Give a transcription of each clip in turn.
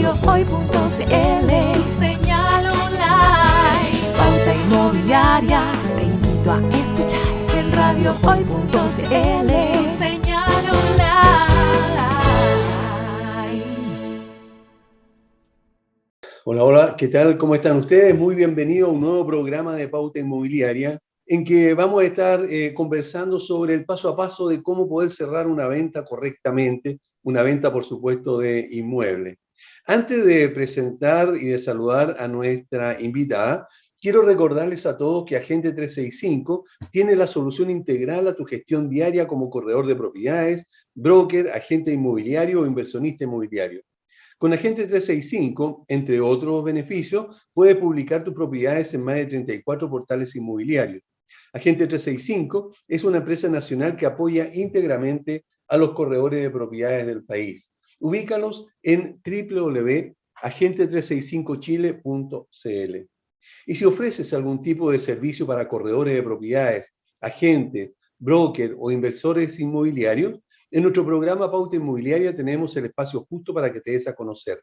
radiohoy.cl, tu señal online. Pauta Inmobiliaria, te invito a escuchar en radiohoy.cl, tu señal online. Hola, hola, ¿qué tal? ¿Cómo están ustedes? Muy bienvenidos a un nuevo programa de Pauta Inmobiliaria, en que vamos a estar conversando sobre el paso a paso de cómo poder cerrar una venta correctamente, una venta, por supuesto, de inmueble. Antes de presentar y de saludar a nuestra invitada, quiero recordarles a todos que Agente 365 tiene la solución integral a tu gestión diaria como corredor de propiedades, broker, agente inmobiliario o inversionista inmobiliario. Con Agente 365, entre otros beneficios, puedes publicar tus propiedades en más de 34 portales inmobiliarios. Agente 365 es una empresa nacional que apoya íntegramente a los corredores de propiedades del país. Ubícalos en www.agente365chile.cl. Y si ofreces algún tipo de servicio para corredores de propiedades, agentes, broker o inversores inmobiliarios, en nuestro programa Pauta Inmobiliaria tenemos el espacio justo para que te des a conocer.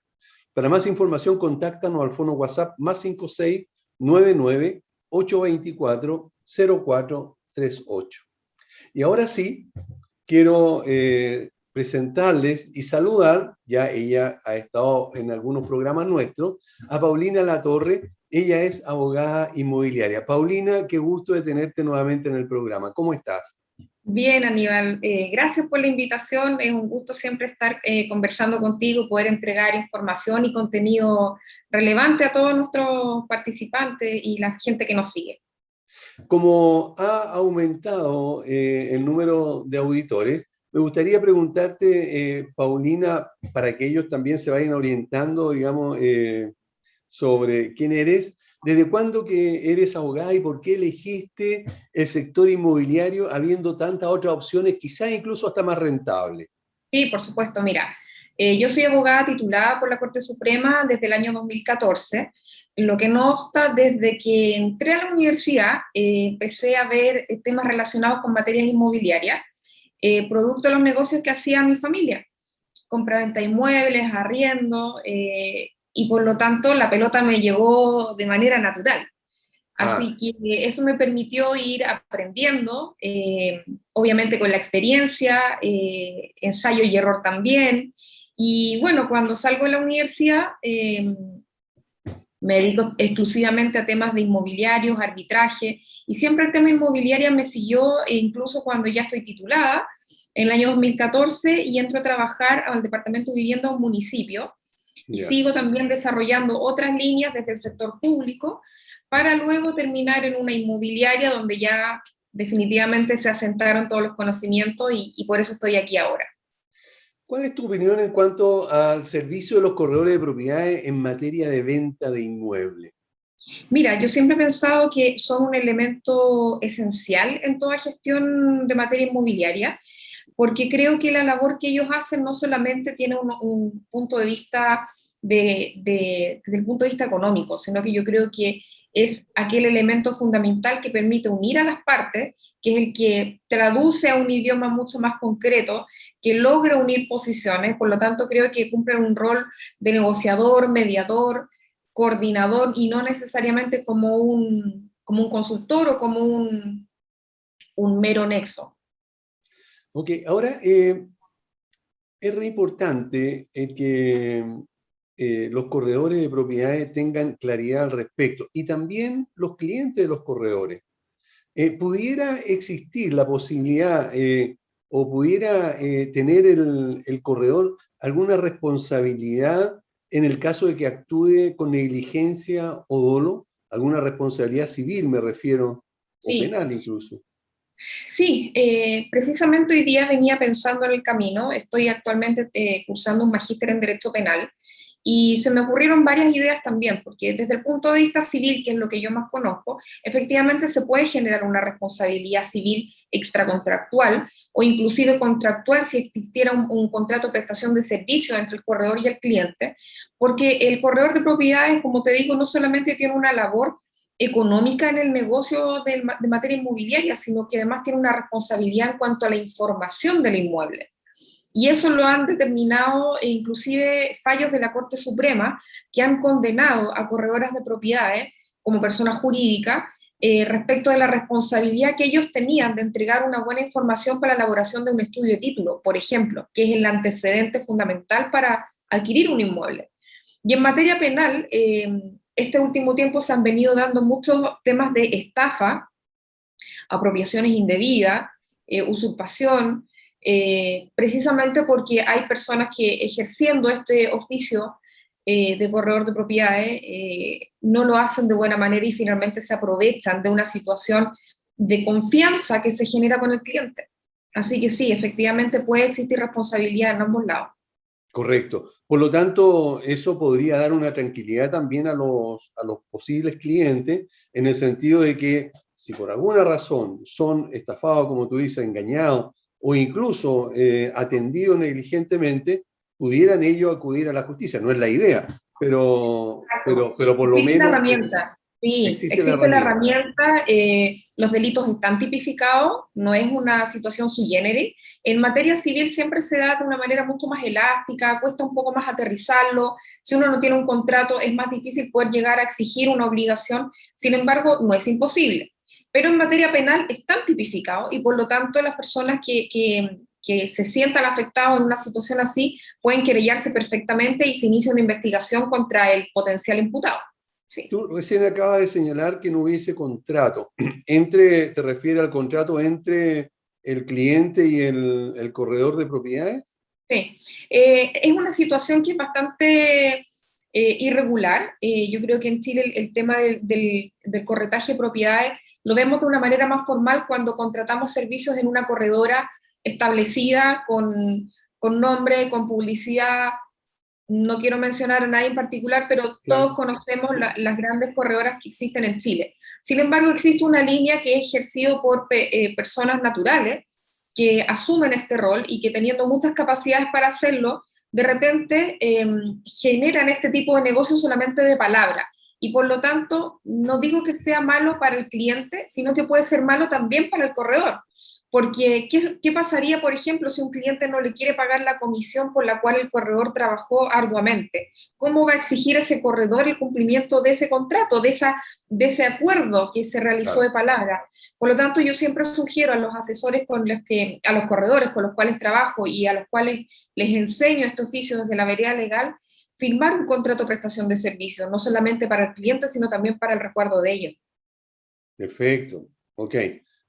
Para más información, contáctanos al fono WhatsApp +56 99 824 0438. Y ahora sí, quiero presentarles y saludar, ya ella ha estado en algunos programas nuestros, a Paulina Latorre. Ella es abogada inmobiliaria. Paulina, qué gusto de tenerte nuevamente en el programa. ¿Cómo estás? Bien, Aníbal, gracias por la invitación. Es un gusto siempre estar conversando contigo, poder entregar información y contenido relevante a todos nuestros participantes y la gente que nos sigue. Como ha aumentado el número de auditores, me gustaría preguntarte, Paulina, para que ellos también se vayan orientando, digamos, sobre quién eres. ¿Desde cuándo que eres abogada y por qué elegiste el sector inmobiliario habiendo tantas otras opciones, quizás incluso hasta más rentables? Sí, por supuesto, mira, yo soy abogada titulada por la Corte Suprema desde el año 2014, lo que no obsta, desde que entré a la universidad, empecé a ver temas relacionados con materias inmobiliarias, producto de los negocios que hacía mi familia, compra-venta de inmuebles, arriendo, y por lo tanto la pelota me llegó de manera natural. Así que eso me permitió ir aprendiendo, obviamente con la experiencia, ensayo y error también. Y bueno, cuando salgo de la universidad, me dedico exclusivamente a temas de inmobiliarios, arbitraje, y siempre el tema inmobiliario me siguió, incluso cuando ya estoy titulada, en el año 2014, y entro a trabajar al Departamento de Vivienda de un municipio, y sigo también desarrollando otras líneas desde el sector público, para luego terminar en una inmobiliaria donde ya definitivamente se asentaron todos los conocimientos y por eso estoy aquí ahora. ¿Cuál es tu opinión en cuanto al servicio de los corredores de propiedades en materia de venta de inmuebles? Mira, yo siempre he pensado que son un elemento esencial en toda gestión de materia inmobiliaria, porque creo que la labor que ellos hacen no solamente tiene un punto de vista desde el punto de vista económico, sino que yo creo que es aquel elemento fundamental que permite unir a las partes, que es el que traduce a un idioma mucho más concreto, que logra unir posiciones. Por lo tanto creo que cumplen un rol de negociador, mediador, coordinador, y no necesariamente como un consultor o como un mero nexo. Ok, ahora es re importante que los corredores de propiedades tengan claridad al respecto y también los clientes de los corredores. ¿Pudiera existir la posibilidad o pudiera tener el corredor alguna responsabilidad en el caso de que actúe con negligencia o dolo? ¿Alguna responsabilidad civil, me refiero, o penal incluso? Sí, precisamente hoy día venía pensando en el camino. Estoy actualmente cursando un magíster en Derecho Penal y se me ocurrieron varias ideas también, porque desde el punto de vista civil, que es lo que yo más conozco, efectivamente se puede generar una responsabilidad civil extracontractual o inclusive contractual si existiera un contrato de prestación de servicio entre el corredor y el cliente, porque el corredor de propiedades, como te digo, no solamente tiene una labor económica en el negocio de materia inmobiliaria, sino que además tiene una responsabilidad en cuanto a la información del inmueble. Y eso lo han determinado inclusive fallos de la Corte Suprema que han condenado a corredoras de propiedades como personas jurídicas respecto de la responsabilidad que ellos tenían de entregar una buena información para la elaboración de un estudio de título, por ejemplo, que es el antecedente fundamental para adquirir un inmueble. Y en materia penal, este último tiempo se han venido dando muchos temas de estafa, apropiaciones indebidas, usurpación, precisamente porque hay personas que ejerciendo este oficio de corredor de propiedades no lo hacen de buena manera y finalmente se aprovechan de una situación de confianza que se genera con el cliente. Así que sí, efectivamente puede existir responsabilidad en ambos lados. Correcto. Por lo tanto, eso podría dar una tranquilidad también a los posibles clientes, en el sentido de que si por alguna razón son estafados, como tú dices, engañados, o incluso atendidos negligentemente, pudieran ellos acudir a la justicia. No es la idea, pero por lo Existe la menos herramienta. Sí, existe la existe la herramienta. herramienta, los delitos están tipificados, no es una situación sui generis. En materia civil siempre se da de una manera mucho más elástica, cuesta un poco más aterrizarlo, si uno no tiene un contrato es más difícil poder llegar a exigir una obligación, sin embargo no es imposible. Pero en materia penal están tipificados y por lo tanto las personas que se sientan afectados en una situación así pueden querellarse perfectamente y se inicia una investigación contra el potencial imputado. Sí. Tú recién acabas de señalar que no hubiese contrato. ¿Te refieres al contrato entre el cliente y el corredor de propiedades? Sí, es una situación que es bastante irregular. Yo creo que en Chile el tema del corretaje de propiedades lo vemos de una manera más formal cuando contratamos servicios en una corredora establecida con nombre, con publicidad. No quiero mencionar a nadie en particular, pero todos Claro. conocemos las grandes corredoras que existen en Chile. Sin embargo, existe una línea que es ejercido por personas naturales que asumen este rol y que teniendo muchas capacidades para hacerlo, de repente generan este tipo de negocio solamente de palabra. Y por lo tanto, no digo que sea malo para el cliente, sino que puede ser malo también para el corredor. Porque, ¿qué pasaría, por ejemplo, si un cliente no le quiere pagar la comisión por la cual el corredor trabajó arduamente? ¿Cómo va a exigir ese corredor el cumplimiento de ese contrato, de ese acuerdo que se realizó de palabra? Por lo tanto, yo siempre sugiero a los asesores a los corredores con los cuales trabajo y a los cuales les enseño este oficio desde la vereda legal, firmar un contrato de prestación de servicios, no solamente para el cliente, sino también para el resguardo de ellos. Perfecto. Ok.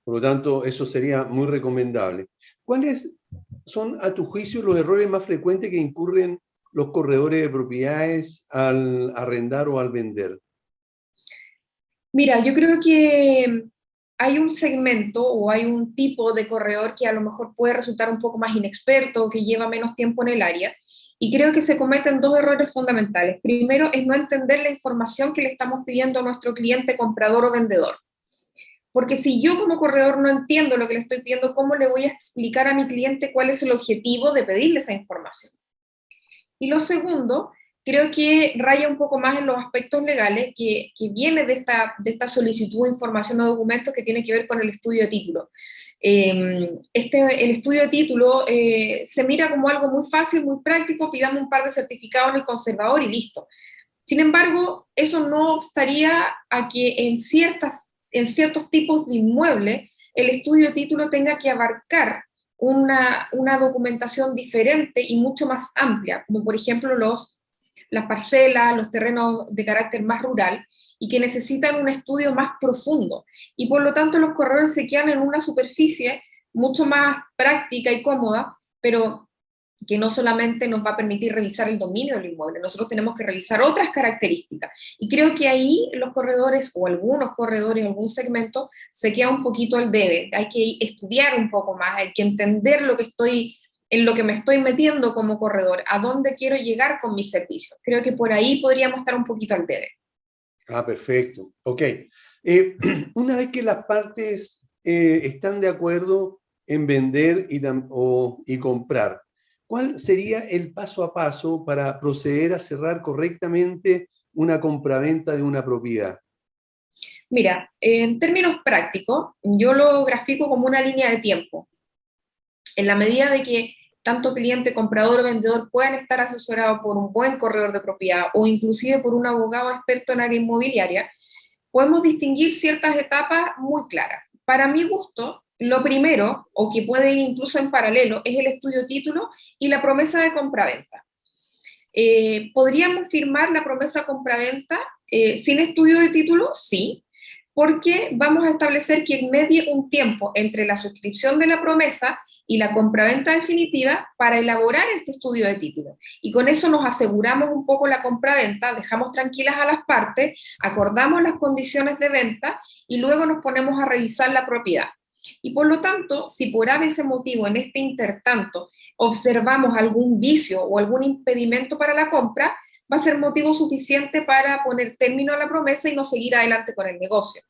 Por lo tanto, eso sería muy recomendable. ¿Cuáles son, a tu juicio, los errores más frecuentes que incurren los corredores de propiedades al arrendar o al vender? Mira, yo creo que hay un segmento o hay un tipo de corredor que a lo mejor puede resultar un poco más inexperto, que lleva menos tiempo en el área, y creo que se cometen dos errores fundamentales. Primero es no entender la información que le estamos pidiendo a nuestro cliente comprador o vendedor. Porque si yo como corredor no entiendo lo que le estoy pidiendo, ¿cómo le voy a explicar a mi cliente cuál es el objetivo de pedirle esa información? Y lo segundo, creo que raya un poco más en los aspectos legales que viene de esta solicitud de información o documentos que tiene que ver con el estudio de título. El estudio de título se mira como algo muy fácil, muy práctico, pidamos un par de certificados en el conservador y listo. Sin embargo, eso no obstaría a que en ciertos tipos de inmuebles el estudio de título tenga que abarcar una documentación diferente y mucho más amplia, como por ejemplo las parcelas, los terrenos de carácter más rural, y que necesitan un estudio más profundo. Y por lo tanto los corredores se quedan en una superficie mucho más práctica y cómoda, pero que no solamente nos va a permitir revisar el dominio del inmueble, nosotros tenemos que revisar otras características. Y creo que ahí los corredores, o algunos corredores, algún segmento, se queda un poquito al debe. Hay que estudiar un poco más, hay que entender en lo que me estoy metiendo como corredor, a dónde quiero llegar con mis servicios. Creo que por ahí podríamos estar un poquito al debe. Ah, perfecto. Ok. Una vez que las partes están de acuerdo en vender y comprar, ¿cuál sería el paso a paso para proceder a cerrar correctamente una compraventa de una propiedad? Mira, en términos prácticos, yo lo grafico como una línea de tiempo. En la medida de que tanto cliente, comprador o vendedor puedan estar asesorados por un buen corredor de propiedad o inclusive por un abogado experto en área inmobiliaria, podemos distinguir ciertas etapas muy claras. Para mi gusto, lo primero, o que puede ir incluso en paralelo, es el estudio de título y la promesa de compraventa. ¿Podríamos firmar la promesa compraventa sin estudio de título? Sí, porque vamos a establecer que medie un tiempo entre la suscripción de la promesa y la compraventa definitiva para elaborar este estudio de título. Y con eso nos aseguramos un poco la compraventa, dejamos tranquilas a las partes, acordamos las condiciones de venta y luego nos ponemos a revisar la propiedad. Y por lo tanto, si por ese motivo en este intertanto observamos algún vicio o algún impedimento para la compra, va a ser motivo suficiente para poner término a la promesa y no seguir adelante con el negocio.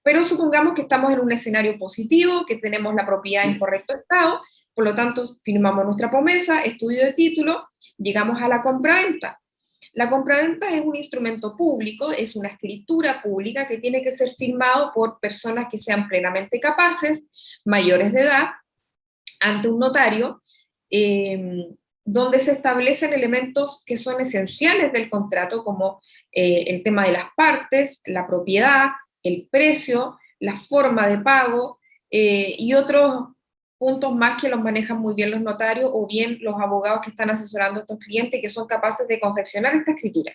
Pero supongamos que estamos en un escenario positivo, que tenemos la propiedad en correcto estado, por lo tanto firmamos nuestra promesa, estudio de título, llegamos a la compraventa. La compraventa es un instrumento público, es una escritura pública que tiene que ser firmado por personas que sean plenamente capaces, mayores de edad, ante un notario, donde se establecen elementos que son esenciales del contrato, como el tema de las partes, la propiedad, el precio, la forma de pago y otros puntos más que los manejan muy bien los notarios o bien los abogados que están asesorando a estos clientes que son capaces de confeccionar esta escritura.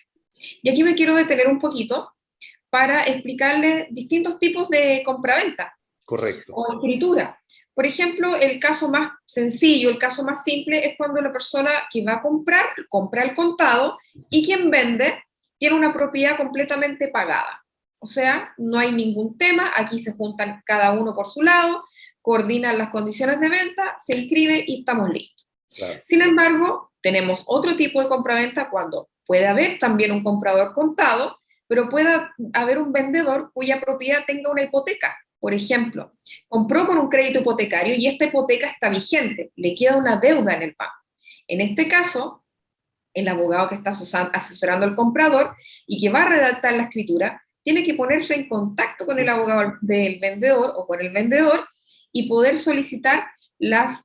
Y aquí me quiero detener un poquito para explicarles distintos tipos de compraventa. Correcto. O escritura. Por ejemplo, el caso más sencillo, el caso más simple es cuando la persona que va a comprar, compra al contado y quien vende tiene una propiedad completamente pagada. O sea, no hay ningún tema, aquí se juntan cada uno por su lado, coordinan las condiciones de venta, se inscribe y estamos listos. Claro. Sin embargo, tenemos otro tipo de compraventa cuando puede haber también un comprador contado, pero puede haber un vendedor cuya propiedad tenga una hipoteca. Por ejemplo, compró con un crédito hipotecario y esta hipoteca está vigente, le queda una deuda en el banco. En este caso, el abogado que está asesorando al comprador y que va a redactar la escritura, tiene que ponerse en contacto con el abogado del vendedor o con el vendedor y poder solicitar las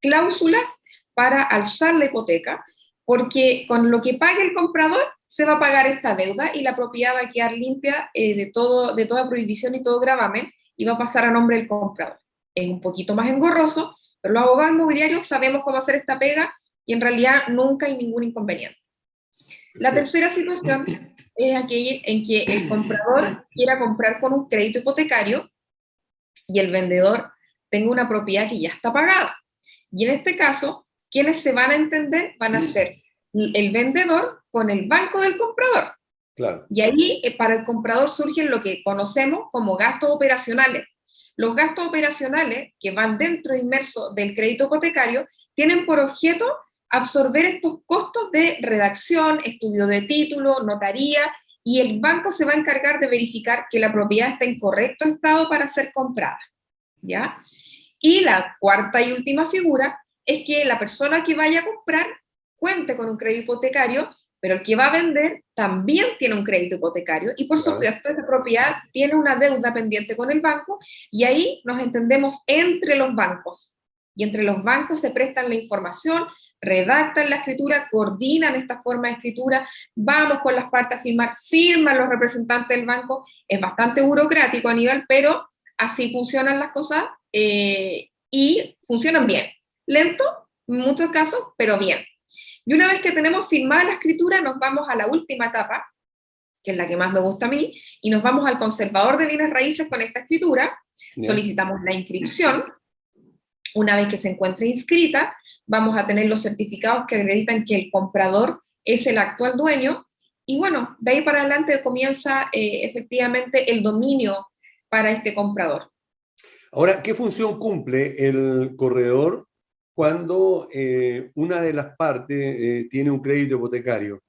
cláusulas para alzar la hipoteca, porque con lo que pague el comprador se va a pagar esta deuda y la propiedad va a quedar limpia de toda prohibición y todo gravamen y va a pasar a nombre del comprador. Es un poquito más engorroso, pero los abogados inmobiliarios sabemos cómo hacer esta pega y en realidad nunca hay ningún inconveniente. La tercera situación es aquella en que el comprador quiera comprar con un crédito hipotecario y el vendedor tenga una propiedad que ya está pagada. Y en este caso, quienes se van a entender van a ser el vendedor con el banco del comprador. Claro. Y ahí para el comprador surgen lo que conocemos como gastos operacionales. Los gastos operacionales que van dentro inmerso del crédito hipotecario tienen por objeto absorber estos costos de redacción, estudio de título, notaría, y el banco se va a encargar de verificar que la propiedad está en correcto estado para ser comprada, ¿ya? Y la cuarta y última figura es que la persona que vaya a comprar cuente con un crédito hipotecario, pero el que va a vender también tiene un crédito hipotecario y por supuesto esta propiedad tiene una deuda pendiente con el banco y ahí nos entendemos entre los bancos. Y entre los bancos se prestan la información, redactan la escritura, coordinan esta forma de escritura, vamos con las partes a firmar, firman los representantes del banco, es bastante burocrático a nivel, pero así funcionan las cosas y funcionan bien. Lento, en muchos casos, pero bien. Y una vez que tenemos firmada la escritura, nos vamos a la última etapa, que es la que más me gusta a mí, y nos vamos al conservador de bienes raíces con esta escritura, solicitamos la inscripción. Una vez que se encuentre inscrita, vamos a tener los certificados que acreditan que el comprador es el actual dueño, y bueno, de ahí para adelante comienza efectivamente el dominio para este comprador. Ahora, ¿qué función cumple el corredor cuando una de las partes tiene un crédito hipotecario?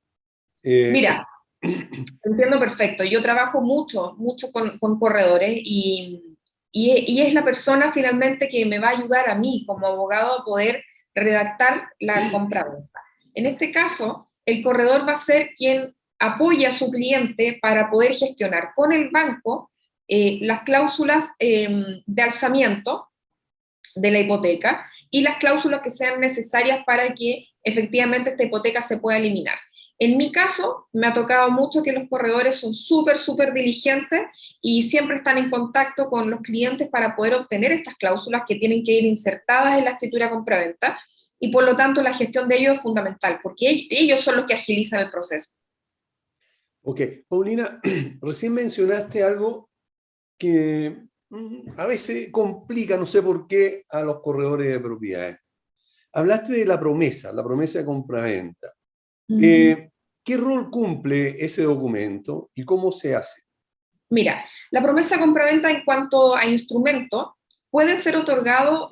Mira, entiendo perfecto. Yo trabajo mucho con corredores y es la persona finalmente que me va a ayudar a mí como abogado a poder redactar la compraventa. En este caso, el corredor va a ser quien apoya a su cliente para poder gestionar con el banco las cláusulas de alzamiento de la hipoteca y las cláusulas que sean necesarias para que efectivamente esta hipoteca se pueda eliminar. En mi caso, me ha tocado mucho que los corredores son súper diligentes y siempre están en contacto con los clientes para poder obtener estas cláusulas que tienen que ir insertadas en la escritura compraventa, y por lo tanto la gestión de ellos es fundamental, porque ellos son los que agilizan el proceso. Ok, Paulina, recién mencionaste algo que a veces complica, no sé por qué, a los corredores de propiedades. Hablaste de la promesa de compraventa. ¿Qué rol cumple ese documento y cómo se hace? Mira, la promesa de compraventa en cuanto a instrumento puede ser otorgado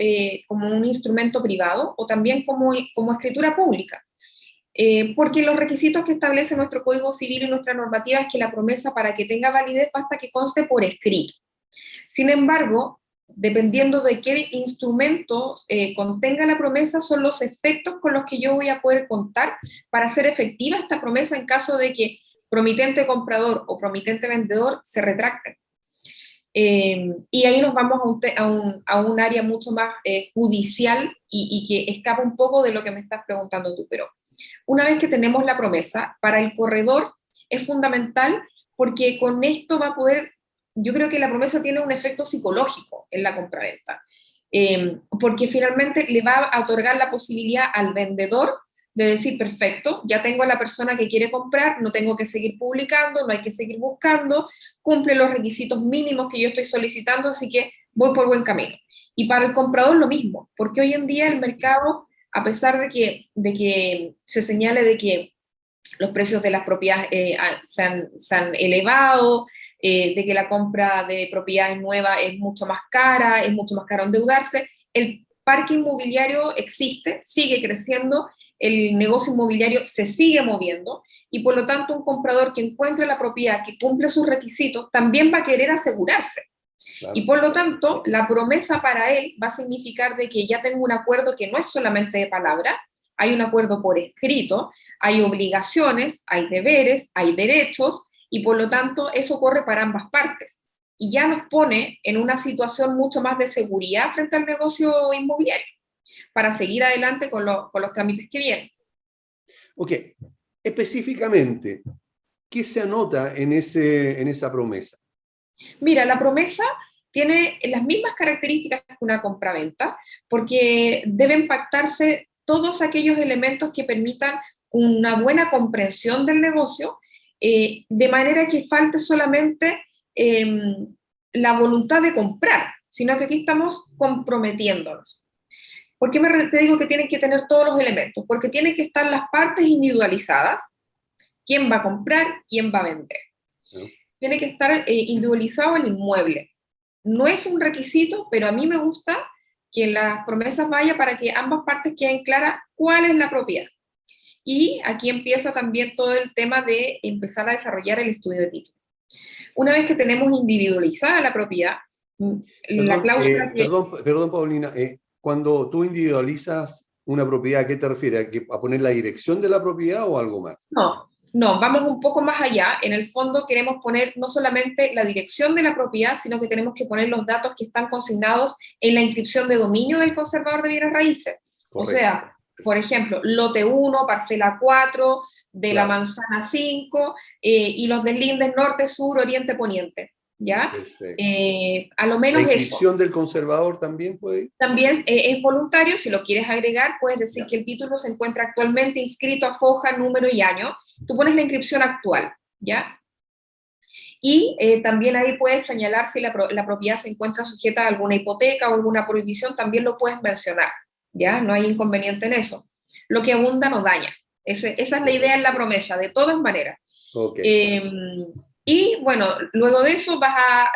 como un instrumento privado o también como escritura pública. Porque los requisitos que establece nuestro Código Civil y nuestra normativa es que la promesa, para que tenga validez, basta que conste por escrito. Sin embargo, dependiendo de qué instrumentos contenga la promesa, son los efectos con los que yo voy a poder contar para hacer efectiva esta promesa en caso de que promitente comprador o promitente vendedor se retracten. Y ahí nos vamos a un área mucho más judicial y que escapa un poco de lo que me estás preguntando tú, pero una vez que tenemos la promesa, para el corredor es fundamental porque con esto va a poder, yo creo que la promesa tiene un efecto psicológico en la compraventa, porque finalmente le va a otorgar la posibilidad al vendedor de decir, perfecto, ya tengo a la persona que quiere comprar, no tengo que seguir publicando, no hay que seguir buscando, cumple los requisitos mínimos que yo estoy solicitando, así que voy por buen camino. Y para el comprador lo mismo, porque hoy en día el mercado, a pesar de que se señale de que los precios de las propiedades se han elevado, de que la compra de propiedades nuevas es mucho más cara endeudarse, el parque inmobiliario existe, sigue creciendo, el negocio inmobiliario se sigue moviendo, y por lo tanto un comprador que encuentre la propiedad que cumple sus requisitos también va a querer asegurarse. Claro. Y por lo tanto, la promesa para él va a significar de que ya tengo un acuerdo que no es solamente de palabra, hay un acuerdo por escrito, hay obligaciones, hay deberes, hay derechos, y por lo tanto eso corre para ambas partes. Y ya nos pone en una situación mucho más de seguridad frente al negocio inmobiliario, para seguir adelante con los trámites que vienen. Ok, específicamente, ¿qué se anota en esa promesa? Mira, la promesa tiene las mismas características que una compraventa, porque deben pactarse todos aquellos elementos que permitan una buena comprensión del negocio, de manera que falte solamente la voluntad de comprar, sino que aquí estamos comprometiéndonos. ¿Por qué te digo que tienen que tener todos los elementos? Porque tienen que estar las partes individualizadas, quién va a comprar, quién va a vender. Sí. Tiene que estar individualizado el inmueble. No es un requisito, pero a mí me gusta que las promesas vayan para que ambas partes queden claras cuál es la propiedad. Y aquí empieza también todo el tema de empezar a desarrollar el estudio de título. Una vez que tenemos individualizada la propiedad, la cláusula que... Perdón, Paulina, cuando tú individualizas una propiedad, ¿a qué te refieres? ¿A poner la dirección de la propiedad o algo más? No, vamos un poco más allá. En el fondo queremos poner no solamente la dirección de la propiedad, sino que tenemos que poner los datos que están consignados en la inscripción de dominio del conservador de bienes raíces. Correcto. O sea, por ejemplo, lote 1, parcela 4, de la manzana 5, y los del lindes norte, sur, oriente, poniente. ¿Ya? A lo menos eso. ¿La inscripción del conservador también puede ir? También es voluntario, si lo quieres agregar, puedes decir que el título se encuentra actualmente inscrito a foja, número y año. Tú pones la inscripción actual, ¿ya? Y también ahí puedes señalar si la propiedad se encuentra sujeta a alguna hipoteca o alguna prohibición, también lo puedes mencionar, ¿ya? No hay inconveniente en eso. Lo que abunda no daña. Esa es la idea en la promesa, de todas maneras. Y bueno, luego de eso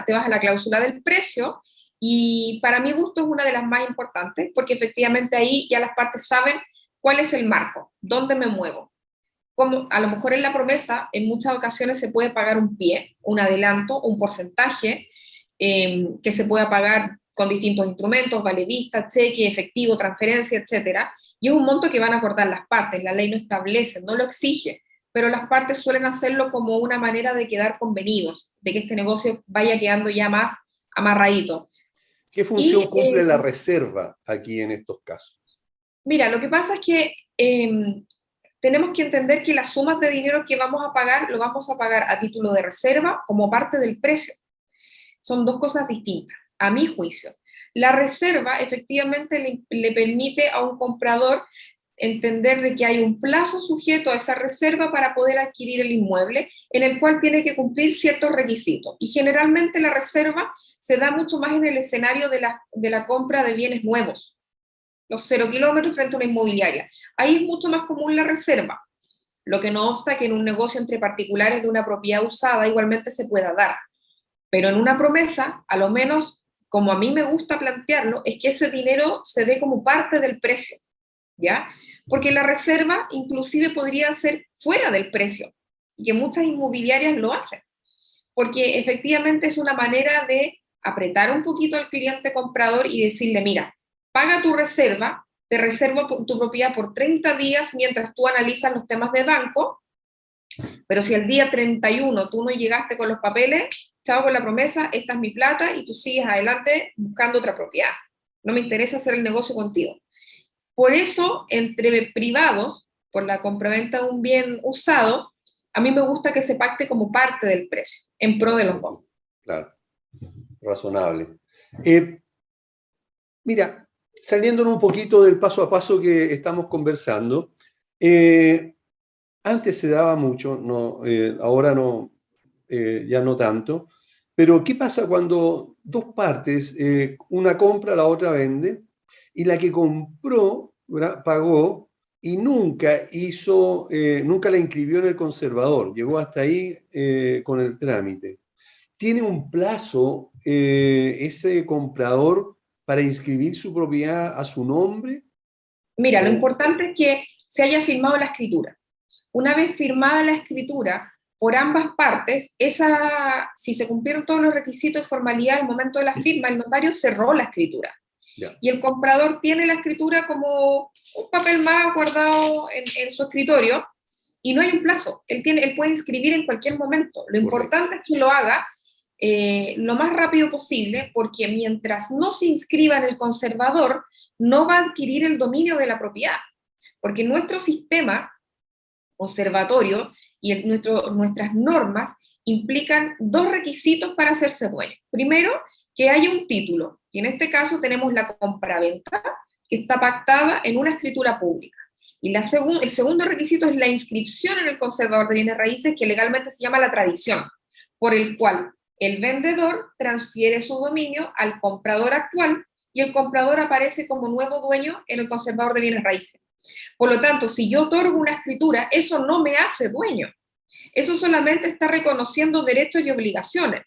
te vas a la cláusula del precio, y para mi gusto es una de las más importantes, porque efectivamente ahí ya las partes saben cuál es el marco, dónde me muevo. Como a lo mejor en la promesa, en muchas ocasiones se puede pagar un pie, un adelanto, un porcentaje, que se pueda pagar con distintos instrumentos, vale vista, cheque, efectivo, transferencia, etcétera, y es un monto que van a acordar las partes, la ley no establece, no lo exige, pero las partes suelen hacerlo como una manera de quedar convenidos, de que este negocio vaya quedando ya más amarradito. ¿Qué función cumple la reserva aquí en estos casos? Mira, lo que pasa es que tenemos que entender que las sumas de dinero que vamos a pagar, lo vamos a pagar a título de reserva como parte del precio. Son dos cosas distintas, a mi juicio. La reserva efectivamente le permite a un comprador entender de que hay un plazo sujeto a esa reserva para poder adquirir el inmueble, en el cual tiene que cumplir ciertos requisitos. Y generalmente la reserva se da mucho más en el escenario de la compra de bienes nuevos, los 0 kilómetros frente a una inmobiliaria. Ahí es mucho más común la reserva, lo que no obsta que en un negocio entre particulares de una propiedad usada igualmente se pueda dar. Pero en una promesa, a lo menos, como a mí me gusta plantearlo, es que ese dinero se dé como parte del precio, ¿ya? Porque la reserva inclusive podría ser fuera del precio, y que muchas inmobiliarias lo hacen, porque efectivamente es una manera de apretar un poquito al cliente comprador y decirle, mira, paga tu reserva, te reservo tu propiedad por 30 días mientras tú analizas los temas de banco, pero si el día 31 tú no llegaste con los papeles, chao con la promesa, esta es mi plata y tú sigues adelante buscando otra propiedad. No me interesa hacer el negocio contigo. Por eso, entre privados, por la compraventa de un bien usado, a mí me gusta que se pacte como parte del precio, en pro de los dos. Claro, razonable. Mira, saliéndonos un poquito del paso a paso que estamos conversando, antes se daba mucho, no, ahora no, ya no tanto, pero ¿qué pasa cuando dos partes, una compra, la otra vende, y la que compró, ¿verdad?, pagó y nunca nunca la inscribió en el conservador, llegó hasta ahí con el trámite? ¿Tiene un plazo ese comprador para inscribir su propiedad a su nombre? Mira, lo importante es que se haya firmado la escritura. Una vez firmada la escritura por ambas partes, si se cumplieron todos los requisitos de formalidad al momento de la firma, el notario cerró la escritura. Yeah. Y el comprador tiene la escritura como un papel más guardado en su escritorio y no hay un plazo. Él puede inscribir en cualquier momento. Lo importante es que lo haga lo más rápido posible, porque mientras no se inscriba en el conservador, no va a adquirir el dominio de la propiedad. Porque nuestro sistema conservatorio y nuestras normas implican dos requisitos para hacerse dueño. Primero, que haya un título, y en este caso tenemos la compraventa, que está pactada en una escritura pública. Y el segundo requisito es la inscripción en el conservador de bienes raíces, que legalmente se llama la tradición, por el cual el vendedor transfiere su dominio al comprador actual y el comprador aparece como nuevo dueño en el conservador de bienes raíces. Por lo tanto, si yo otorgo una escritura, eso no me hace dueño. Eso solamente está reconociendo derechos y obligaciones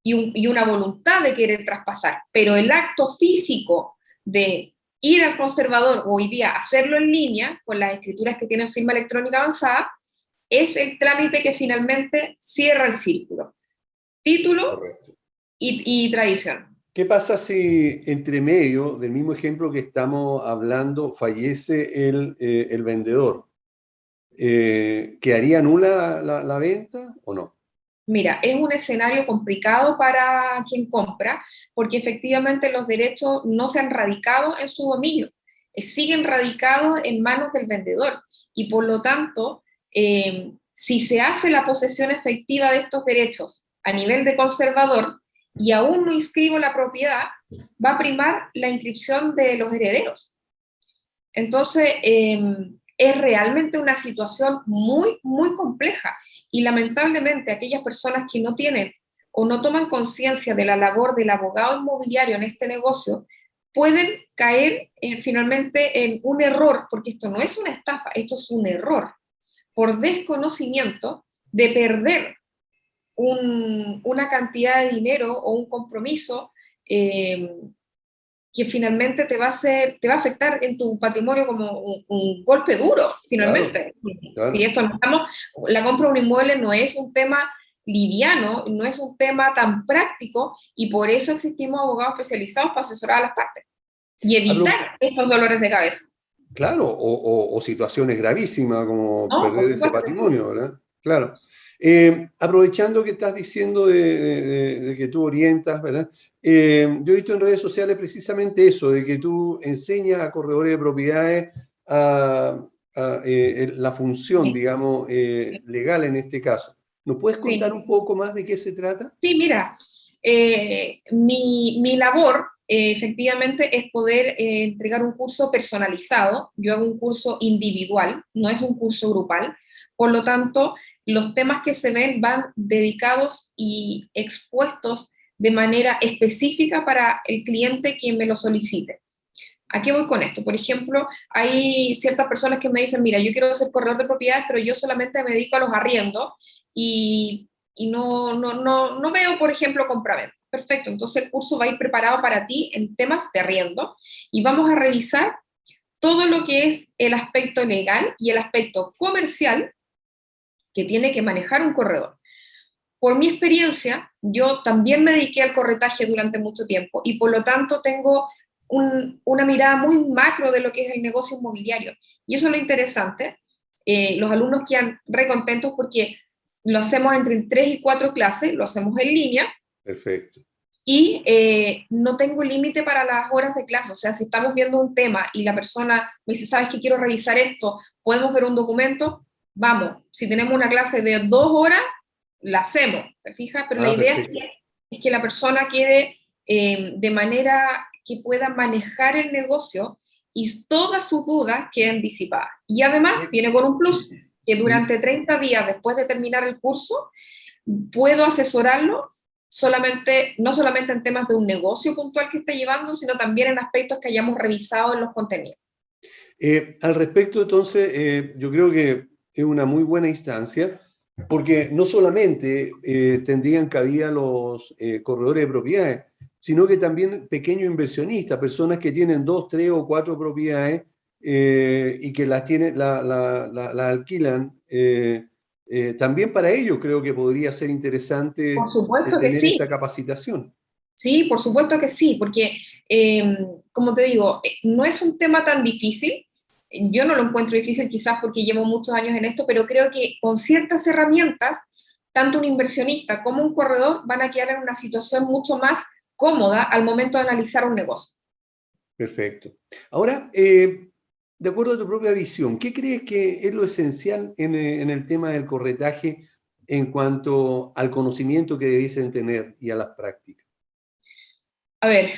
y una voluntad de querer traspasar. Pero el acto físico de ir al conservador, o hoy día hacerlo en línea, con las escrituras que tienen firma electrónica avanzada, es el trámite que finalmente cierra el círculo. Título y tradición. ¿Qué pasa si entre medio del mismo ejemplo que estamos hablando fallece el vendedor? ¿Quedaría nula la venta o no? Mira, es un escenario complicado para quien compra, porque efectivamente los derechos no se han radicado en su dominio, siguen radicados en manos del vendedor, y por lo tanto, si se hace la posesión efectiva de estos derechos a nivel de conservador, y aún no inscribo la propiedad, va a primar la inscripción de los herederos. Entonces, es realmente una situación muy, muy compleja, y lamentablemente aquellas personas que no tienen o no toman conciencia de la labor del abogado inmobiliario en este negocio, pueden caer finalmente en un error, porque esto no es una estafa, esto es un error, por desconocimiento de perder una cantidad de dinero o un compromiso que finalmente te va a afectar en tu patrimonio como un golpe duro, finalmente. Claro. Si esto la compra de un inmueble no es un tema liviano, no es un tema tan práctico, y por eso existimos abogados especializados para asesorar a las partes y evitar estos dolores de cabeza. Claro, o situaciones gravísimas como perder ese patrimonio, ¿verdad? Claro. Aprovechando que estás diciendo de que tú orientas, ¿verdad? Yo he visto en redes sociales precisamente eso, de que tú enseñas a corredores de propiedades la función, Sí, digamos, legal en este caso. ¿Nos puedes contar sí. un poco más de qué se trata? Sí, mira, mi labor efectivamente es poder entregar un curso personalizado. Yo hago un curso individual, no es un curso grupal. Por lo tanto, los temas que se ven van dedicados y expuestos de manera específica para el cliente quien me lo solicite. ¿A qué voy con esto? Por ejemplo, hay ciertas personas que me dicen, mira, yo quiero ser corredor de propiedades, pero yo solamente me dedico a los arriendos y no veo, por ejemplo, compraventa. Perfecto, entonces el curso va a ir preparado para ti en temas de arriendo y vamos a revisar todo lo que es el aspecto legal y el aspecto comercial que tiene que manejar un corredor. Por mi experiencia, yo también me dediqué al corretaje durante mucho tiempo y por lo tanto tengo una mirada muy macro de lo que es el negocio inmobiliario. Y eso es lo interesante. Los alumnos quedan recontentos porque lo hacemos entre 3 y 4 clases, lo hacemos en línea Perfecto. y no tengo límite para las horas de clase. O sea, si estamos viendo un tema y la persona me dice, ¿sabes qué? Quiero revisar esto, ¿podemos ver un documento? Vamos. Si tenemos una clase de 2 horas, la hacemos, ¿te fijas? Pero la Ah, idea perfecto. es que la persona quede de manera que pueda manejar el negocio y todas sus dudas queden disipadas. Y además viene con un plus, que durante 30 días después de terminar el curso, puedo asesorarlo no solamente en temas de un negocio puntual que esté llevando, sino también en aspectos que hayamos revisado en los contenidos. Al respecto, entonces, yo creo que es una muy buena instancia, porque no solamente tendrían cabida los corredores de propiedades, sino que también pequeños inversionistas, personas que tienen 2, 3 o 4 propiedades y que las tienen, la alquilan. También para ellos creo que podría ser Por interesante supuesto que tener sí. esta capacitación. Sí, por supuesto que sí, porque, como te digo, no es un tema tan difícil. Yo no lo encuentro difícil quizás porque llevo muchos años en esto, pero creo que con ciertas herramientas, tanto un inversionista como un corredor van a quedar en una situación mucho más cómoda al momento de analizar un negocio. Perfecto. Ahora, de acuerdo a tu propia visión, ¿qué crees que es lo esencial en el tema del corretaje en cuanto al conocimiento que debiesen tener y a las prácticas? A ver,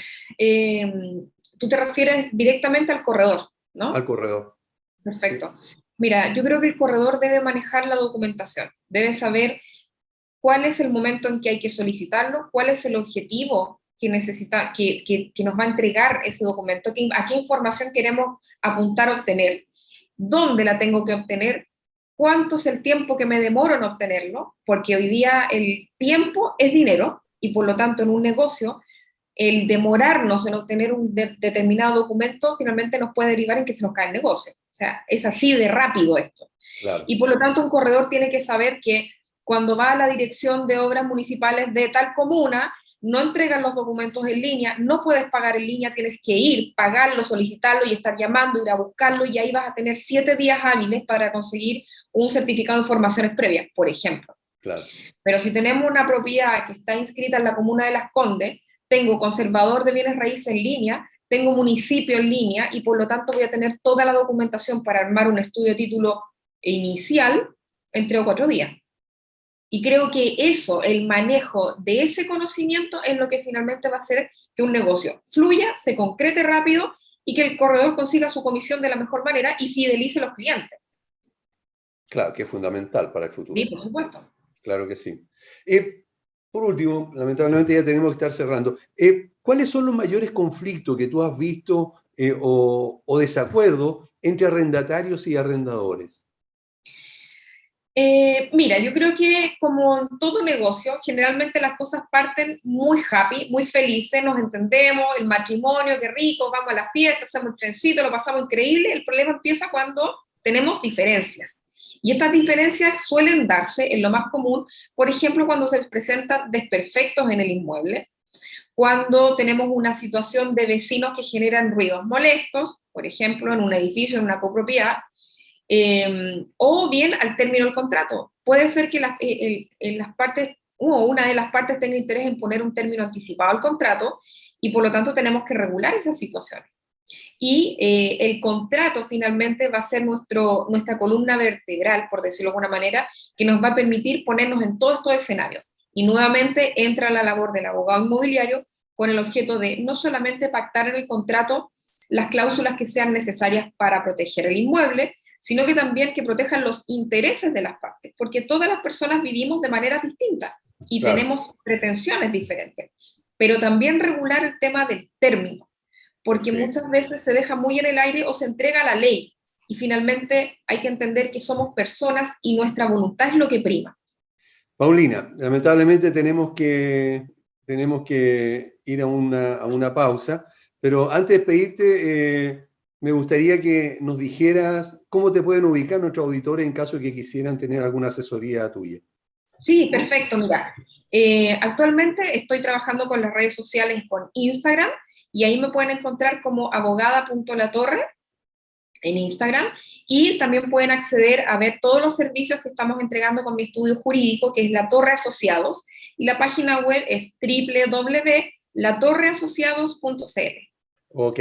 tú te refieres directamente al corredor, Al ¿no? corredor. Sí, Perfecto. Mira, yo creo que el corredor debe manejar la documentación, debe saber cuál es el momento en que hay que solicitarlo, cuál es el objetivo que necesita, que nos va a entregar ese documento, a qué información queremos apuntar a obtener, dónde la tengo que obtener, cuánto es el tiempo que me demoro en obtenerlo, porque hoy día el tiempo es dinero y por lo tanto en un negocio el demorarnos en obtener un determinado documento finalmente nos puede derivar en que se nos cae el negocio. O sea, es así de rápido esto. claro. Y por lo tanto un corredor tiene que saber que cuando va a la dirección de obras municipales de tal comuna, no entregan los documentos en línea, no puedes pagar en línea, tienes que ir, pagarlo, solicitarlo y estar llamando, ir a buscarlo, y ahí vas a tener 7 días hábiles para conseguir un certificado de informaciones previas, por ejemplo. Claro. Pero si tenemos una propiedad que está inscrita en la comuna de Las Condes, tengo conservador de bienes raíces en línea, tengo municipio en línea y por lo tanto voy a tener toda la documentación para armar un estudio de título inicial en 3 o 4 días. Y creo que eso, el manejo de ese conocimiento es lo que finalmente va a hacer que un negocio fluya, se concrete rápido y que el corredor consiga su comisión de la mejor manera y fidelice a los clientes. Claro, que es fundamental para el futuro. Sí, por supuesto. Claro que sí. Por último, lamentablemente ya tenemos que estar cerrando. ¿Cuáles son los mayores conflictos que tú has visto o desacuerdos entre arrendatarios y arrendadores? Mira, yo creo que como en todo negocio, generalmente las cosas parten muy happy, muy felices, nos entendemos, el matrimonio, qué rico, vamos a la fiesta, hacemos el trencito, lo pasamos increíble. El problema empieza cuando tenemos diferencias. Y estas diferencias suelen darse en lo más común, por ejemplo, cuando se presentan desperfectos en el inmueble, cuando tenemos una situación de vecinos que generan ruidos molestos, por ejemplo, en un edificio, en una copropiedad, o bien al término del contrato. Puede ser que las partes, una de las partes tenga interés en poner un término anticipado al contrato, y por lo tanto tenemos que regular esas situaciones. Y el contrato finalmente va a ser nuestra columna vertebral, por decirlo de alguna manera, que nos va a permitir ponernos en todos estos escenarios. Y nuevamente entra la labor del abogado inmobiliario con el objeto de no solamente pactar en el contrato las cláusulas que sean necesarias para proteger el inmueble, sino que también que protejan los intereses de las partes, porque todas las personas vivimos de maneras distintas y Claro. tenemos pretensiones diferentes, pero también regular el tema del término, porque Sí. muchas veces se deja muy en el aire o se entrega a la ley, y finalmente hay que entender que somos personas y nuestra voluntad es lo que prima. Paulina, lamentablemente tenemos que ir a una pausa, pero antes de despedirte, me gustaría que nos dijeras cómo te pueden ubicar nuestros auditores en caso de que quisieran tener alguna asesoría tuya. Sí, perfecto, mira. Actualmente estoy trabajando con las redes sociales, con Instagram, y ahí me pueden encontrar como abogada.latorre en Instagram, y también pueden acceder a ver todos los servicios que estamos entregando con mi estudio jurídico, que es La Torre Asociados, y la página web es www.latorreasociados.cl. Ok.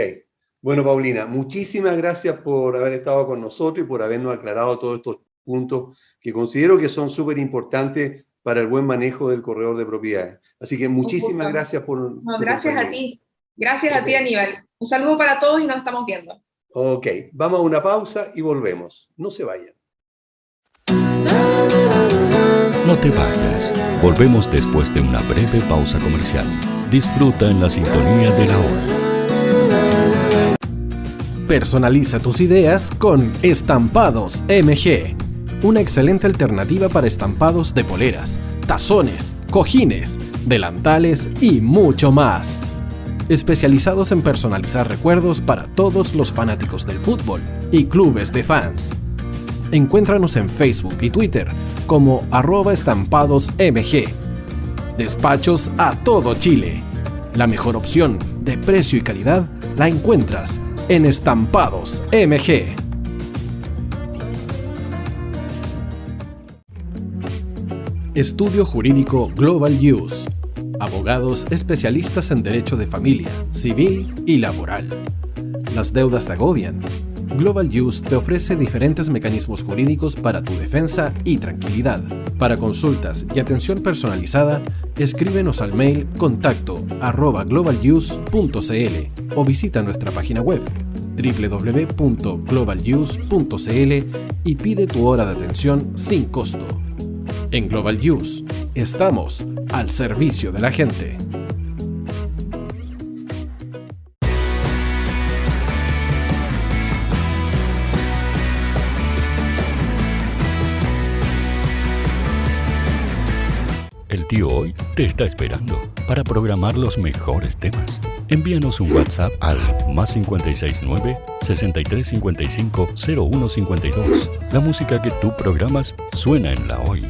Bueno, Paulina, muchísimas gracias por haber estado con nosotros y por habernos aclarado todos estos puntos que considero que son súper importantes para el buen manejo del corredor de propiedades. Así que muchísimas gracias por... No, gracias a ti. Gracias a ti, Aníbal. Un saludo para todos y nos estamos viendo. Ok, vamos a una pausa y volvemos. No se vayan. No te vayas. Volvemos después de una breve pausa comercial. Disfruta en la sintonía de la hora. Personaliza tus ideas con Estampados MG. Una excelente alternativa para estampados de poleras, tazones, cojines, delantales y mucho más. Especializados en personalizar recuerdos para todos los fanáticos del fútbol y clubes de fans. Encuéntranos en Facebook y Twitter como @estampadosmg. Despachos a todo Chile. La mejor opción de precio y calidad la encuentras en Estampados MG. Estudio Jurídico Global Use. Abogados especialistas en derecho de familia, civil y laboral. Las deudas te agobian. Global Use te ofrece diferentes mecanismos jurídicos para tu defensa y tranquilidad. Para consultas y atención personalizada, escríbenos al mail contacto@globaluse.cl o visita nuestra página web www.globaluse.cl y pide tu hora de atención sin costo. En Global Use, estamos al servicio de la gente. El tío hoy te está esperando para programar los mejores temas. Envíanos un WhatsApp al +569 6355 0152. La música que tú programas suena en la hoy.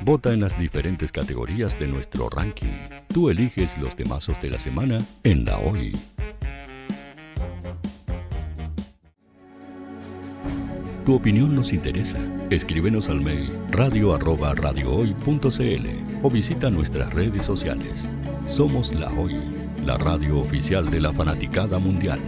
Vota en las diferentes categorías de nuestro ranking. Tú eliges los temazos de la semana en la hoy. Tu opinión nos interesa. Escríbenos al mail radio@radiohoy.cl o visita nuestras redes sociales. Somos La Hoy, la radio oficial de la fanaticada mundial.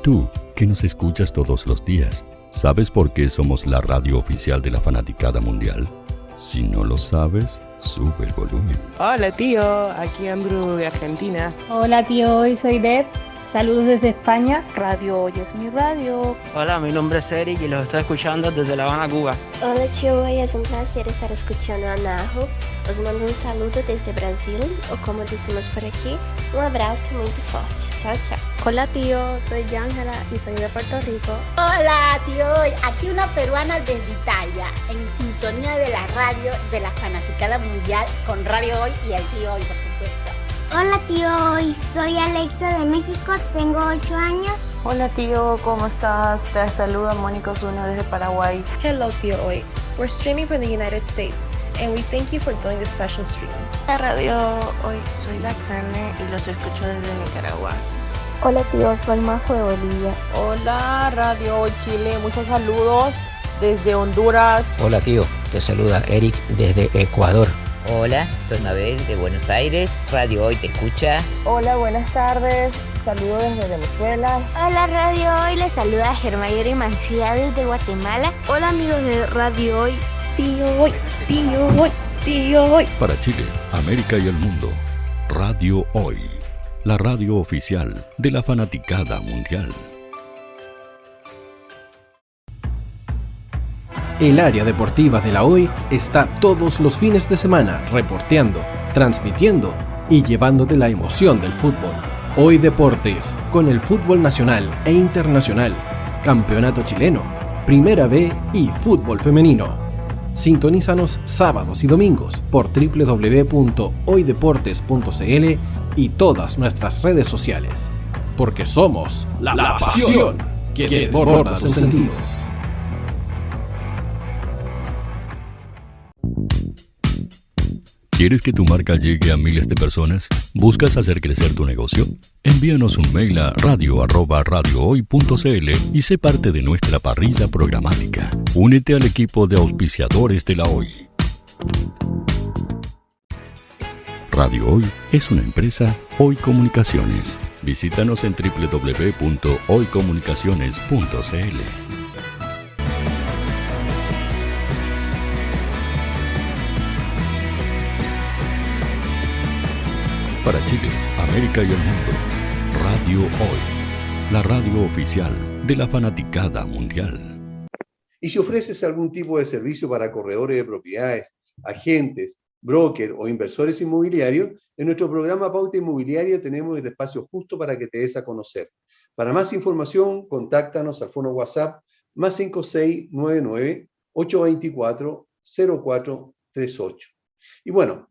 Tú, que nos escuchas todos los días, ¿sabes por qué somos la radio oficial de la fanaticada mundial? Si no lo sabes, sube el volumen. Hola tío, aquí Andrew de Argentina. Hola tío, hoy soy Deb. Saludos desde España. Radio Hoy es mi radio. Hola, mi nombre es Eric y los estoy escuchando desde La Habana, Cuba. Hola tío, hoy es un placer estar escuchando a Najo. Os mando un saludo desde Brasil, o como decimos por aquí, un abrazo muy fuerte. Chao, chao. Hola tío, soy Ángela y soy de Puerto Rico. Hola tío, aquí una peruana desde Italia, en sintonía de la radio de la fanaticada mundial con Radio Hoy y el tío Hoy, por supuesto. Hola tío, Hoy soy Alexa de México, tengo 8 años. Hola tío, ¿cómo estás? Te saluda Mónica Osuna desde Paraguay. Hello, Tío Hoy. We're streaming from the United States, and we thank you for doing this special stream. La radio hoy, soy Laxane y los escucho desde Nicaragua. Hola tío, soy Majo de Bolivia. Hola Radio Hoy Chile, muchos saludos desde Honduras. Hola tío, te saluda Eric desde Ecuador. Hola, soy Mabel de Buenos Aires, Radio Hoy te escucha. Hola, buenas tardes, saludos desde Venezuela. Hola Radio Hoy, les saluda Germayori Mancía desde Guatemala. Hola amigos de Radio Hoy, Tío Hoy, Tío Hoy, Tío Hoy. Para Chile, América y el mundo, Radio Hoy, la radio oficial de la fanaticada mundial. El área deportiva de la Hoy está todos los fines de semana reporteando, transmitiendo y llevándote la emoción del fútbol. Hoy Deportes, con el fútbol nacional e internacional, campeonato chileno, Primera B y fútbol femenino. Sintonízanos sábados y domingos por www.hoydeportes.cl y todas nuestras redes sociales. Porque somos la pasión que desborda sus sentidos. ¿Quieres que tu marca llegue a miles de personas? ¿Buscas hacer crecer tu negocio? Envíanos un mail a radio@radiohoy.cl y sé parte de nuestra parrilla programática. Únete al equipo de auspiciadores de la Hoy. Radio Hoy es una empresa Hoy Comunicaciones. Visítanos en www.hoycomunicaciones.cl. Para Chile, América y el mundo, Radio Hoy, la radio oficial de la fanaticada mundial. Y si ofreces algún tipo de servicio para corredores de propiedades, agentes, brokers o inversores inmobiliarios, en nuestro programa Pauta Inmobiliaria tenemos el espacio justo para que te des a conocer. Para más información, contáctanos al fono WhatsApp más 5699-824-0438. Y bueno,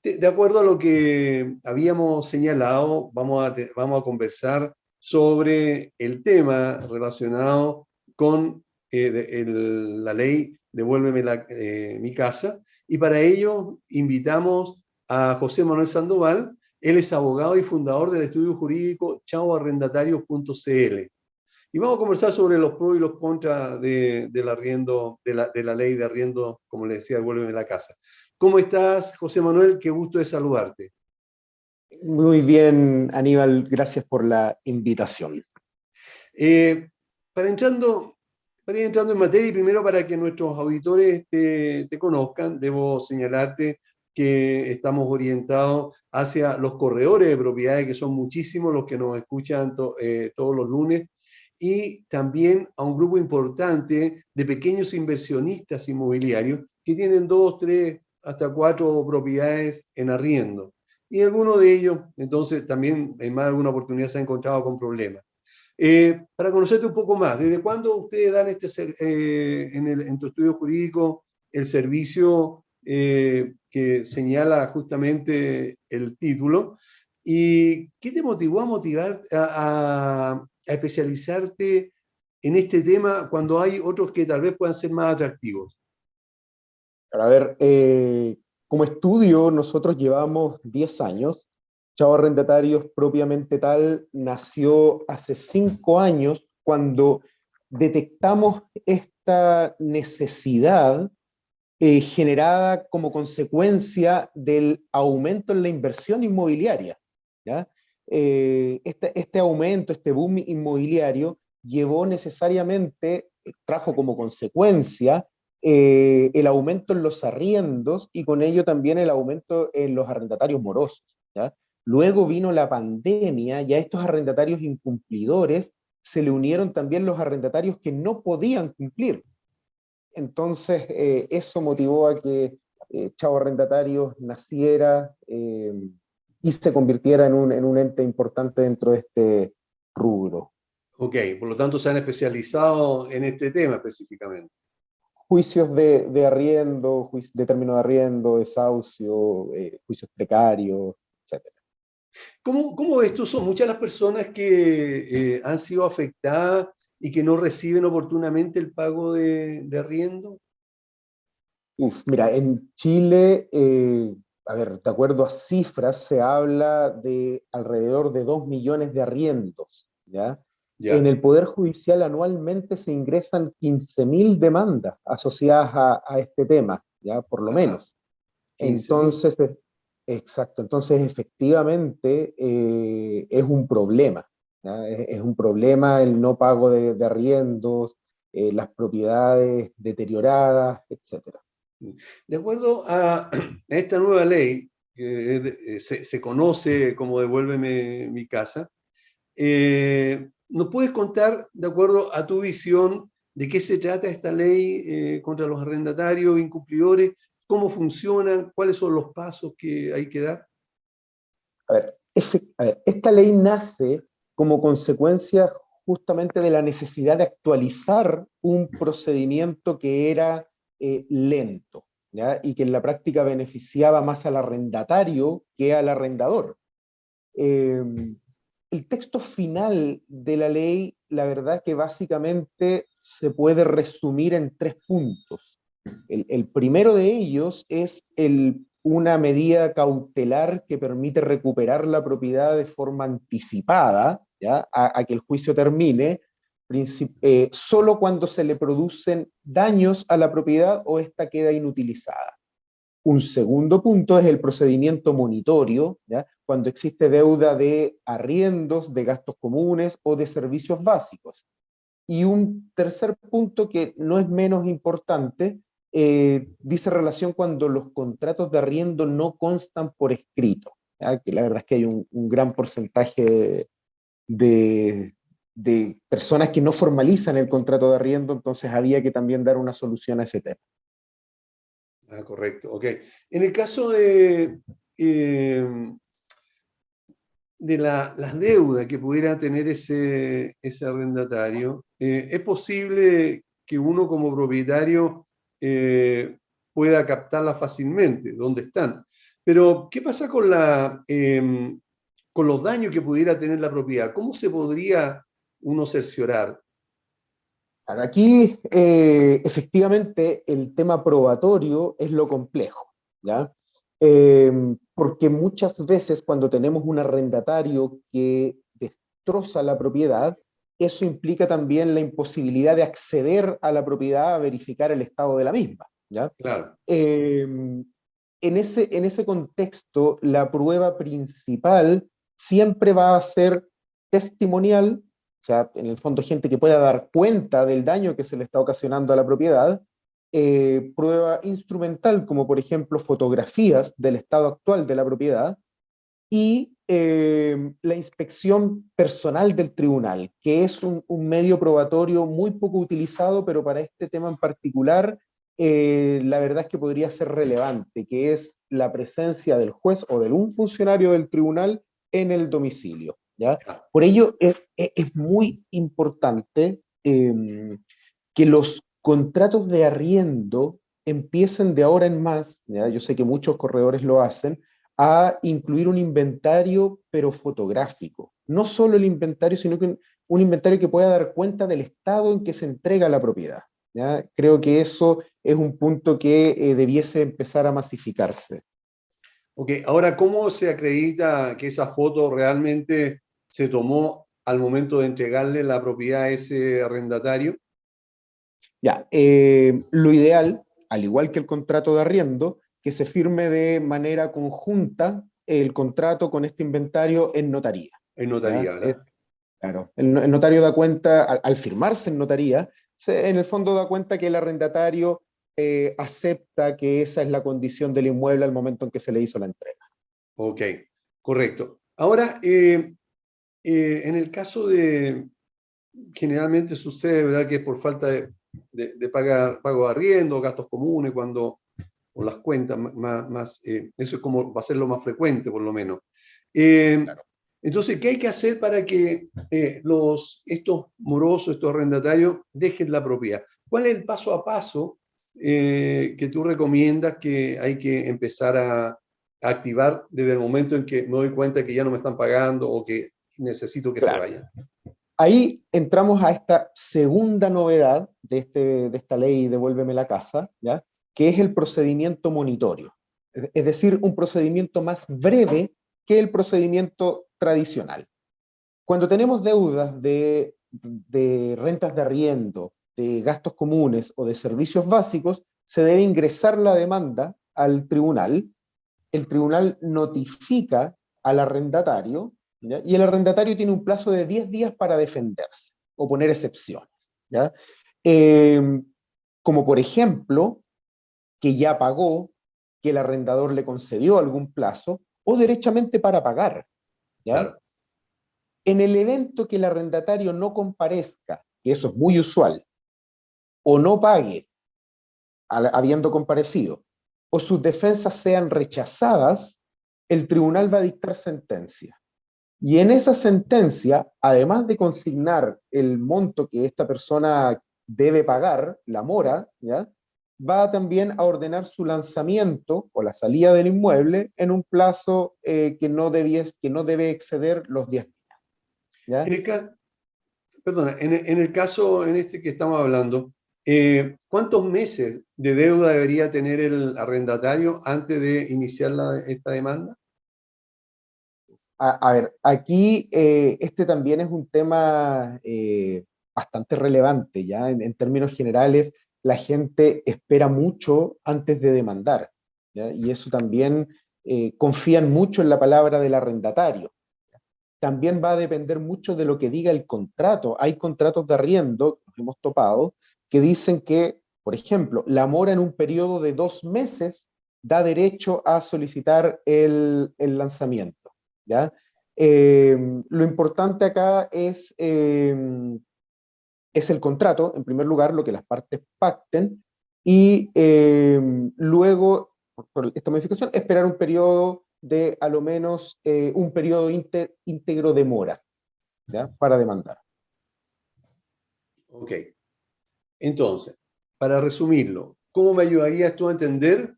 de acuerdo a lo que habíamos señalado, vamos a conversar sobre el tema relacionado con la ley Devuélveme mi casa, y para ello invitamos a José Manuel Sandoval. Él es abogado y fundador del estudio jurídico chaoarrendatarios.cl. Y vamos a conversar sobre los pros y los contras del arriendo, de la ley de arriendo, como le decía, Devuélveme la casa. ¿Cómo estás, José Manuel? Qué gusto de saludarte. Muy bien, Aníbal, gracias por la invitación. Para ir entrando en materia, y primero para que nuestros auditores te conozcan, debo señalarte que estamos orientados hacia los corredores de propiedades, que son muchísimos los que nos escuchan todos los lunes, y también a un grupo importante de pequeños inversionistas inmobiliarios que tienen 2, 3, hasta 4 propiedades en arriendo. Y algunos de ellos, entonces, también en más de alguna oportunidad se han encontrado con problemas. Para conocerte un poco más, ¿desde cuándo ustedes dan en tu estudio jurídico el servicio que señala justamente el título? ¿Y qué te motivó a especializarte en este tema cuando hay otros que tal vez puedan ser más atractivos? A ver, como estudio nosotros llevamos 10 años. Chao Arrendatarios propiamente tal nació hace 5 años cuando detectamos esta necesidad generada como consecuencia del aumento en la inversión inmobiliaria, ¿ya? Este aumento, este boom inmobiliario llevó necesariamente, trajo como consecuencia el aumento en los arriendos y con ello también el aumento en los arrendatarios morosos, ¿ya? Luego vino la pandemia y a estos arrendatarios incumplidores se le unieron también los arrendatarios que no podían cumplir. Entonces eso motivó a que Chao Arrendatarios naciera y se convirtiera en un ente importante dentro de este rubro. Ok, por lo tanto se han especializado en este tema específicamente. Juicios de arriendo, de término de arriendo, desahucio, juicios precarios, etc. ¿Cómo ves tú? Son muchas las personas que han sido afectadas y que no reciben oportunamente el pago de arriendo. Mira, en Chile, a ver, de acuerdo a cifras, se habla de alrededor de 2 millones de arriendos, ¿ya? En el Poder Judicial anualmente se ingresan 15.000 demandas asociadas a este tema, ¿ya? Por lo menos. 15.000. Entonces, exacto, entonces efectivamente es un problema, ¿ya? Es un problema el no pago de arriendos, las propiedades deterioradas, etcétera. De acuerdo a esta nueva ley, que se conoce como Devuélveme mi casa, ¿nos puedes contar, de acuerdo a tu visión, de qué se trata esta ley contra los arrendatarios incumplidores? ¿Cómo funcionan? ¿Cuáles son los pasos que hay que dar? A ver, esta ley nace como consecuencia justamente de la necesidad de actualizar un procedimiento que era lento, ¿ya? Y que en la práctica beneficiaba más al arrendatario que al arrendador. El texto final de la ley, la verdad que básicamente se puede resumir en 3 puntos. El primero de ellos es una medida cautelar que permite recuperar la propiedad de forma anticipada, ¿ya? A que el juicio termine, solo cuando se le producen daños a la propiedad o ésta queda inutilizada. Un segundo punto es el procedimiento monitorio, ¿ya? Cuando existe deuda de arriendos, de gastos comunes o de servicios básicos. Y un tercer punto que no es menos importante, dice relación cuando los contratos de arriendo no constan por escrito, ¿ya? Que la verdad es que hay un gran porcentaje de personas que no formalizan el contrato de arriendo, entonces había que también dar una solución a ese tema. Ah, correcto, ok. En el caso de las deudas que pudiera tener ese arrendatario, ¿es posible que uno como propietario pueda captarlas fácilmente? ¿Dónde están? Pero, ¿qué pasa con los daños que pudiera tener la propiedad? ¿Cómo se podría uno cerciorar? Aquí, efectivamente, el tema probatorio es lo complejo, ¿ya? Porque muchas veces cuando tenemos un arrendatario que destroza la propiedad, eso implica también la imposibilidad de acceder a la propiedad a verificar el estado de la misma, ¿ya? Claro. En ese contexto, la prueba principal siempre va a ser testimonial, o sea, en el fondo gente que pueda dar cuenta del daño que se le está ocasionando a la propiedad, prueba instrumental, como por ejemplo fotografías del estado actual de la propiedad, y la inspección personal del tribunal, que es un medio probatorio muy poco utilizado, pero para este tema en particular, la verdad es que podría ser relevante, que es la presencia del juez o de un funcionario del tribunal en el domicilio, ¿ya? Por ello es muy importante que los contratos de arriendo empiecen de ahora en más, ¿ya? Yo sé que muchos corredores lo hacen, a incluir un inventario, pero fotográfico. No solo el inventario, sino que un inventario que pueda dar cuenta del estado en que se entrega la propiedad, ¿ya? Creo que eso es un punto que debiese empezar a masificarse. Ok, ahora, ¿cómo se acredita que esa foto realmente se tomó al momento de entregarle la propiedad a ese arrendatario? Ya, lo ideal, al igual que el contrato de arriendo, que se firme de manera conjunta el contrato con este inventario en notaría. En notaría, ¿verdad? Claro, el notario da cuenta, al firmarse en notaría, en el fondo da cuenta que el arrendatario acepta que esa es la condición del inmueble al momento en que se le hizo la entrega. Ok, correcto. Ahora, en el caso generalmente sucede, ¿verdad?, que por falta de pago de arriendo, gastos comunes, o las cuentas eso es como va a ser lo más frecuente, por lo menos. Claro. Entonces, ¿qué hay que hacer para que estos morosos, estos arrendatarios, dejen la propiedad? ¿Cuál es el paso a paso que tú recomiendas que hay que empezar activar desde el momento en que me doy cuenta que ya no me están pagando o que necesito que se vayan. Ahí entramos a esta segunda novedad de esta ley Devuélveme la casa, ¿ya? Que es el procedimiento monitorio. Es decir, un procedimiento más breve que el procedimiento tradicional. Cuando tenemos deudas de rentas de arriendo, de gastos comunes o de servicios básicos, se debe ingresar la demanda al tribunal. El tribunal notifica al arrendatario, ¿ya? Y el arrendatario tiene un plazo de 10 días para defenderse o poner excepciones, ¿ya? Como por ejemplo, que ya pagó, que el arrendador le concedió algún plazo, o derechamente para pagar, ¿ya? Claro. En el evento que el arrendatario no comparezca, que eso es muy usual, o no pague, habiendo comparecido, o sus defensas sean rechazadas, el tribunal va a dictar sentencia. Y en esa sentencia, además de consignar el monto que esta persona debe pagar, la mora, ¿ya? Va también a ordenar su lanzamiento o la salida del inmueble en un plazo que no debe exceder los 10 días. ¿Ya? En el caso en este que estamos hablando, ¿cuántos meses de deuda debería tener el arrendatario antes de iniciar esta demanda? A ver, aquí este también es un tema bastante relevante, ¿ya? En términos generales, la gente espera mucho antes de demandar, ¿ya? Y eso también confían mucho en la palabra del arrendatario. También va a depender mucho de lo que diga el contrato. Hay contratos de arriendo, nos hemos topado, que dicen que, por ejemplo, la mora en un periodo de 2 meses da derecho a solicitar el lanzamiento, ¿ya? Lo importante acá es el contrato, en primer lugar, lo que las partes pacten, y luego, por esta modificación, esperar un periodo de a lo menos un periodo íntegro de mora, ¿ya? Para demandar. Ok. Entonces, para resumirlo, ¿cómo me ayudarías tú a entender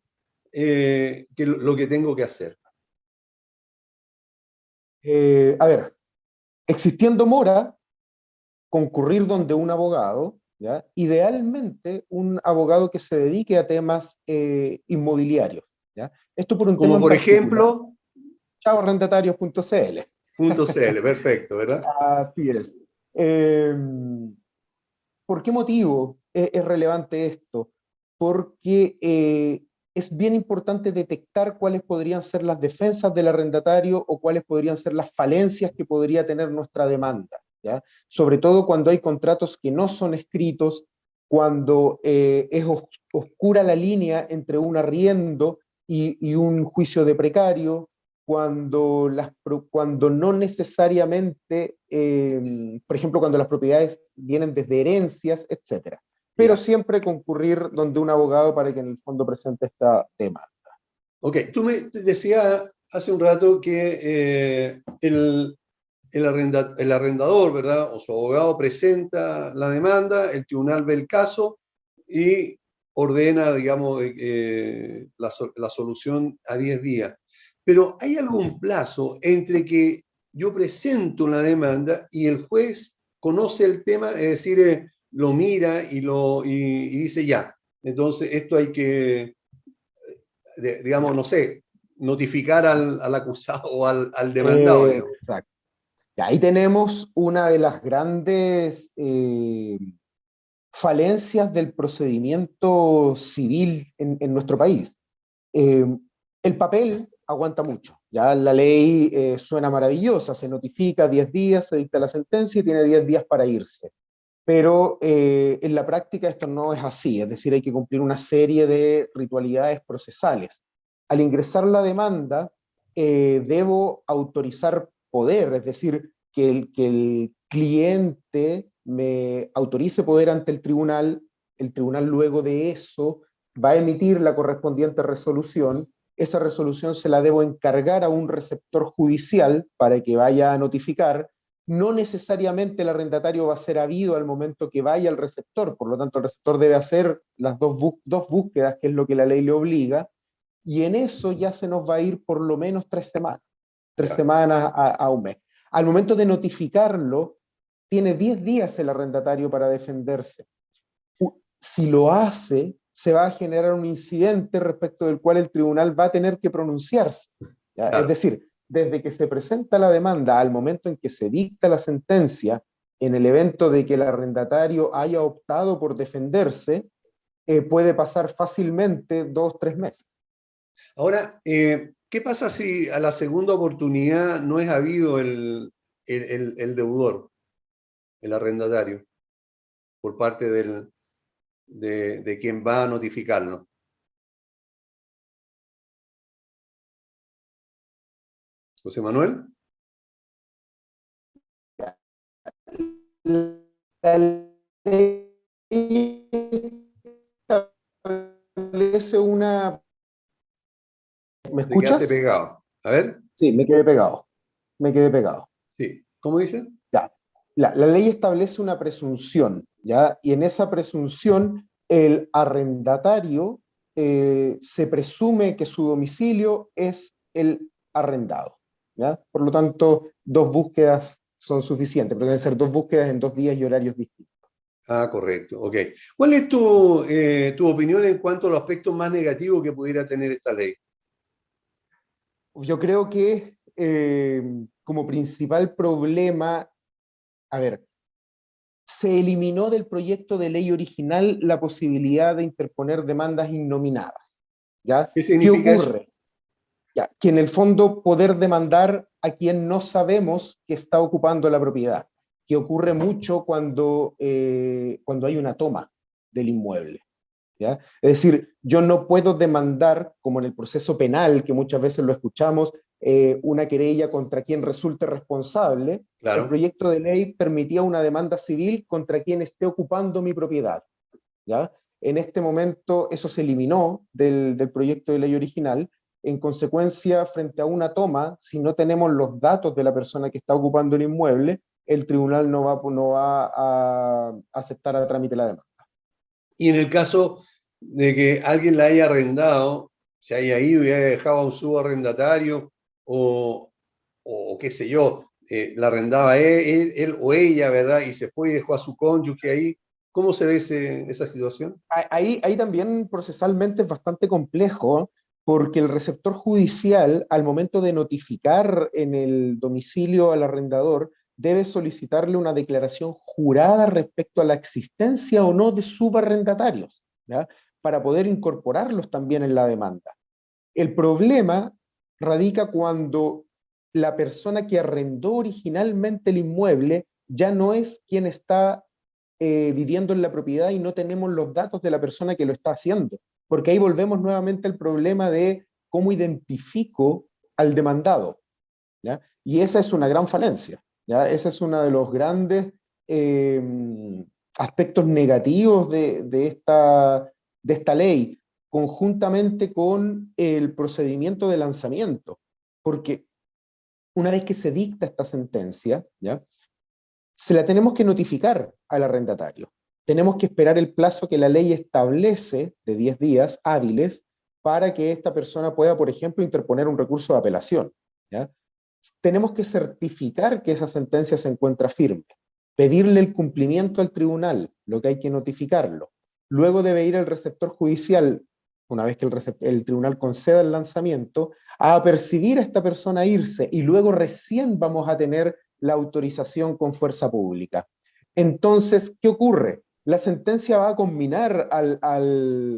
lo que tengo que hacer? A ver, existiendo mora, concurrir donde un abogado, ¿ya? Idealmente un abogado que se dedique a temas inmobiliarios, ¿ya? Esto por un como tema por ejemplo, chaoarrendatarios.cl. .cl, perfecto, ¿verdad? Así es. ¿Por qué motivo es relevante esto? Porque es bien importante detectar cuáles podrían ser las defensas del arrendatario o cuáles podrían ser las falencias que podría tener nuestra demanda, ¿ya? Sobre todo cuando hay contratos que no son escritos, cuando es oscura la línea entre un arriendo y un juicio de precario, cuando no necesariamente, por ejemplo, cuando las propiedades vienen desde herencias, etc. Pero siempre concurrir donde un abogado para que en el fondo presente esta demanda. Ok, tú me decías hace un rato que el arrendador, ¿verdad? O su abogado presenta la demanda, el tribunal ve el caso y ordena, digamos, la solución a 10 días. Pero ¿hay algún plazo entre que yo presento la demanda y el juez conoce el tema, es decir, lo mira y dice ya? Entonces esto hay que, digamos, no sé, notificar al acusado o al demandado. Exacto. Y ahí tenemos una de las grandes falencias del procedimiento civil en nuestro país. El papel aguanta mucho, ya la ley suena maravillosa, se notifica 10 días, se dicta la sentencia y tiene 10 días para irse. Pero en la práctica esto no es así, es decir, hay que cumplir una serie de ritualidades procesales. Al ingresar la demanda, debo autorizar poder, es decir, que el cliente me autorice poder ante el tribunal luego de eso va a emitir la correspondiente resolución. Esa resolución se la debo encargar a un receptor judicial para que vaya a notificar. No necesariamente el arrendatario va a ser habido al momento que vaya al receptor, por lo tanto el receptor debe hacer las dos búsquedas, que es lo que la ley le obliga, y en eso ya se nos va a ir por lo menos 3 semanas, tres Ya. semanas a un mes. Al momento de notificarlo, tiene 10 días el arrendatario para defenderse. Si lo hace, se va a generar un incidente respecto del cual el tribunal va a tener que pronunciarse, ¿ya? Claro. Es decir, desde que se presenta la demanda al momento en que se dicta la sentencia, en el evento de que el arrendatario haya optado por defenderse, puede pasar fácilmente 2-3 meses. Ahora, ¿qué pasa si a la segunda oportunidad no es habido el deudor, el arrendatario, por parte de quien va a notificarlo? José Manuel. La ley establece una... ¿Me Te quedaste escuchas? pegado. A ver. Sí, me quedé pegado. Sí. ¿Cómo dice? Ya. La ley establece una presunción, ¿ya? Y en esa presunción, el arrendatario se presume que su domicilio es el arrendado, ¿ya? Por lo tanto, 2 búsquedas son suficientes, pero deben ser 2 búsquedas en 2 días y horarios distintos. Ah, correcto. Ok. ¿Cuál es tu opinión en cuanto a los aspectos más negativos que pudiera tener esta ley? Yo creo que como principal problema, a ver, se eliminó del proyecto de ley original la posibilidad de interponer demandas innominadas, ¿ya? ¿Qué significa ¿Qué eso? ocurre? Ya, que en el fondo poder demandar a quien no sabemos que está ocupando la propiedad, que ocurre mucho cuando hay una toma del inmueble, ¿ya? Es decir, yo no puedo demandar, como en el proceso penal, que muchas veces lo escuchamos, una querella contra quien resulte responsable. Claro. El proyecto de ley permitía una demanda civil contra quien esté ocupando mi propiedad, ¿ya? En este momento eso se eliminó del proyecto de ley original. En consecuencia, frente a una toma, si no tenemos los datos de la persona que está ocupando el inmueble, el tribunal no va a aceptar a trámite la demanda. Y en el caso de que alguien la haya arrendado, se haya ido y haya dejado a un subarrendatario o qué sé yo, la arrendaba él o ella, ¿verdad? Y se fue y dejó a su cónyuge ahí. ¿Cómo se ve esa situación? Ahí también procesalmente es bastante complejo, porque el receptor judicial, al momento de notificar en el domicilio al arrendador, debe solicitarle una declaración jurada respecto a la existencia o no de subarrendatarios, ¿ya? Para poder incorporarlos también en la demanda. El problema radica cuando la persona que arrendó originalmente el inmueble ya no es quien está viviendo en la propiedad y no tenemos los datos de la persona que lo está haciendo. Porque ahí volvemos nuevamente al problema de cómo identifico al demandado, ¿ya? Y esa es una gran falencia, ¿ya? Ese es uno de los grandes aspectos negativos de esta ley, conjuntamente con el procedimiento de lanzamiento. Porque una vez que se dicta esta sentencia, ¿ya?, se la tenemos que notificar al arrendatario. Tenemos que esperar el plazo que la ley establece de 10 días hábiles para que esta persona pueda, por ejemplo, interponer un recurso de apelación, ¿ya? Tenemos que certificar que esa sentencia se encuentra firme, pedirle el cumplimiento al tribunal, lo que hay que notificarlo. Luego debe ir el receptor judicial, una vez que el tribunal conceda el lanzamiento, a apercibir a esta persona a irse, y luego recién vamos a tener la autorización con fuerza pública. Entonces, ¿qué ocurre? La sentencia va a combinar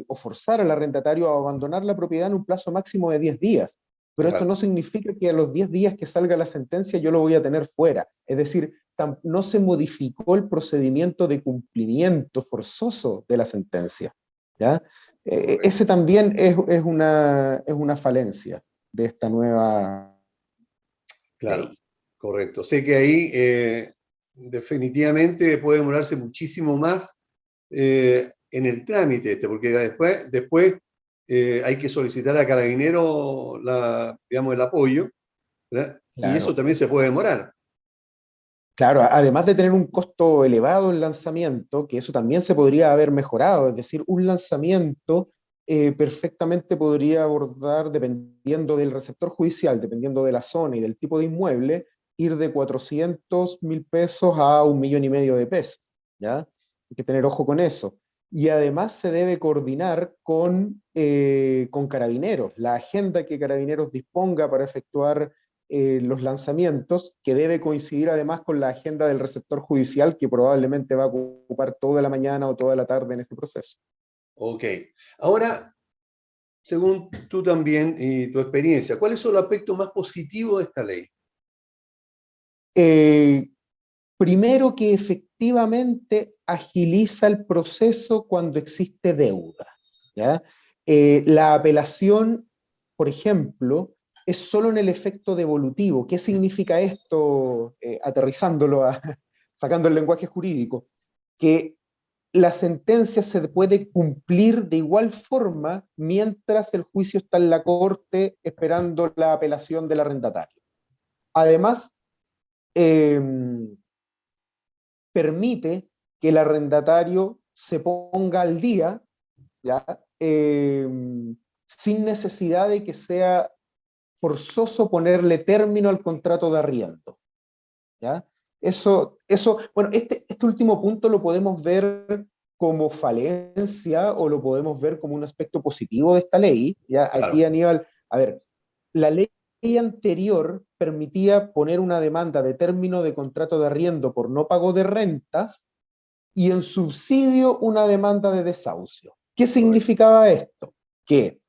o forzar al arrendatario a abandonar la propiedad en un plazo máximo de 10 días. Pero esto no significa que a los 10 días que salga la sentencia yo lo voy a tener fuera. Es decir, no se modificó el procedimiento de cumplimiento forzoso de la sentencia, ¿ya? Ese también es una falencia de esta nueva ley. Correcto. Sé que ahí definitivamente puede demorarse muchísimo más en el trámite porque después hay que solicitar a Carabineros el apoyo, ¿verdad? Claro. Y eso también se puede demorar. Claro, además de tener un costo elevado en lanzamiento, que eso también se podría haber mejorado, es decir, un lanzamiento perfectamente podría abordar, dependiendo del receptor judicial, dependiendo de la zona y del tipo de inmueble, ir de 400.000 pesos a 1,5 millones de pesos, ¿ya? Hay que tener ojo con eso. Y además se debe coordinar con Carabineros, la agenda que Carabineros disponga para efectuar los lanzamientos, que debe coincidir además con la agenda del receptor judicial, que probablemente va a ocupar toda la mañana o toda la tarde en este proceso. Ok. Ahora, según tú también y tu experiencia, ¿cuáles son los aspectos más positivos de esta ley? Primero, que efectivamente agiliza el proceso cuando existe deuda, ¿ya? La apelación, por ejemplo, es solo en el efecto devolutivo. ¿Qué significa esto? Aterrizándolo, sacando el lenguaje jurídico, que la sentencia se puede cumplir de igual forma mientras el juicio está en la corte esperando la apelación del arrendatario. Además, permite que el arrendatario se ponga al día, ¿ya? Sin necesidad de que sea forzoso ponerle término al contrato de arriendo, ¿ya? Bueno, este último punto lo podemos ver como falencia o lo podemos ver como un aspecto positivo de esta ley, ¿ya? Claro. Aquí, Aníbal, a ver, la ley anterior permitía poner una demanda de término de contrato de arriendo por no pago de rentas y en subsidio una demanda de desahucio. ¿Qué significaba esto? Que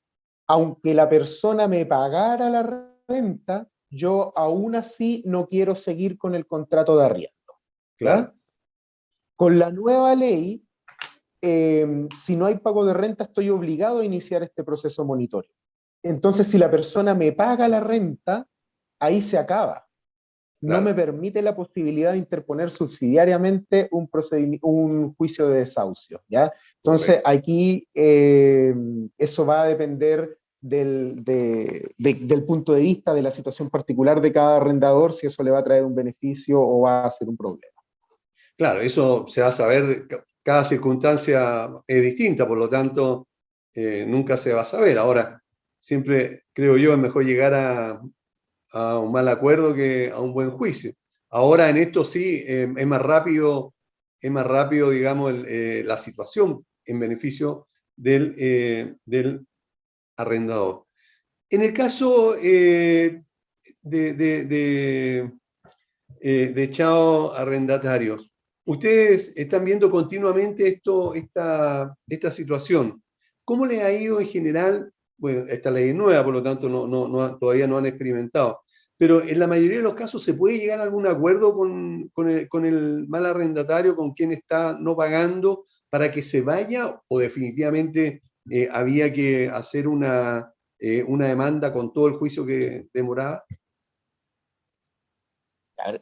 aunque la persona me pagara la renta, yo aún así no quiero seguir con el contrato de arriendo. Claro. Con la nueva ley, si no hay pago de renta, estoy obligado a iniciar este proceso de monitoreo. Entonces, si la persona me paga la renta, ahí se acaba. No me permite la posibilidad de interponer subsidiariamente un juicio de desahucio, ¿ya? Entonces, aquí eso va a depender del punto de vista, de la situación particular de cada arrendador, si eso le va a traer un beneficio o va a ser un problema. Claro, eso se va a saber, cada circunstancia es distinta, por lo tanto, nunca se va a saber. Ahora, siempre creo yo es mejor llegar a un mal acuerdo que a un buen juicio. Ahora en esto sí es más rápido, digamos, la situación en beneficio del arrendador. En el caso de echados arrendatarios, ustedes están viendo continuamente esta situación. ¿Cómo les ha ido en general? Bueno, esta ley es nueva, por lo tanto todavía no han experimentado. Pero en la mayoría de los casos, ¿se puede llegar a algún acuerdo con el mal arrendatario, con quien está no pagando, para que se vaya? ¿O definitivamente había que hacer una demanda con todo el juicio que demoraba?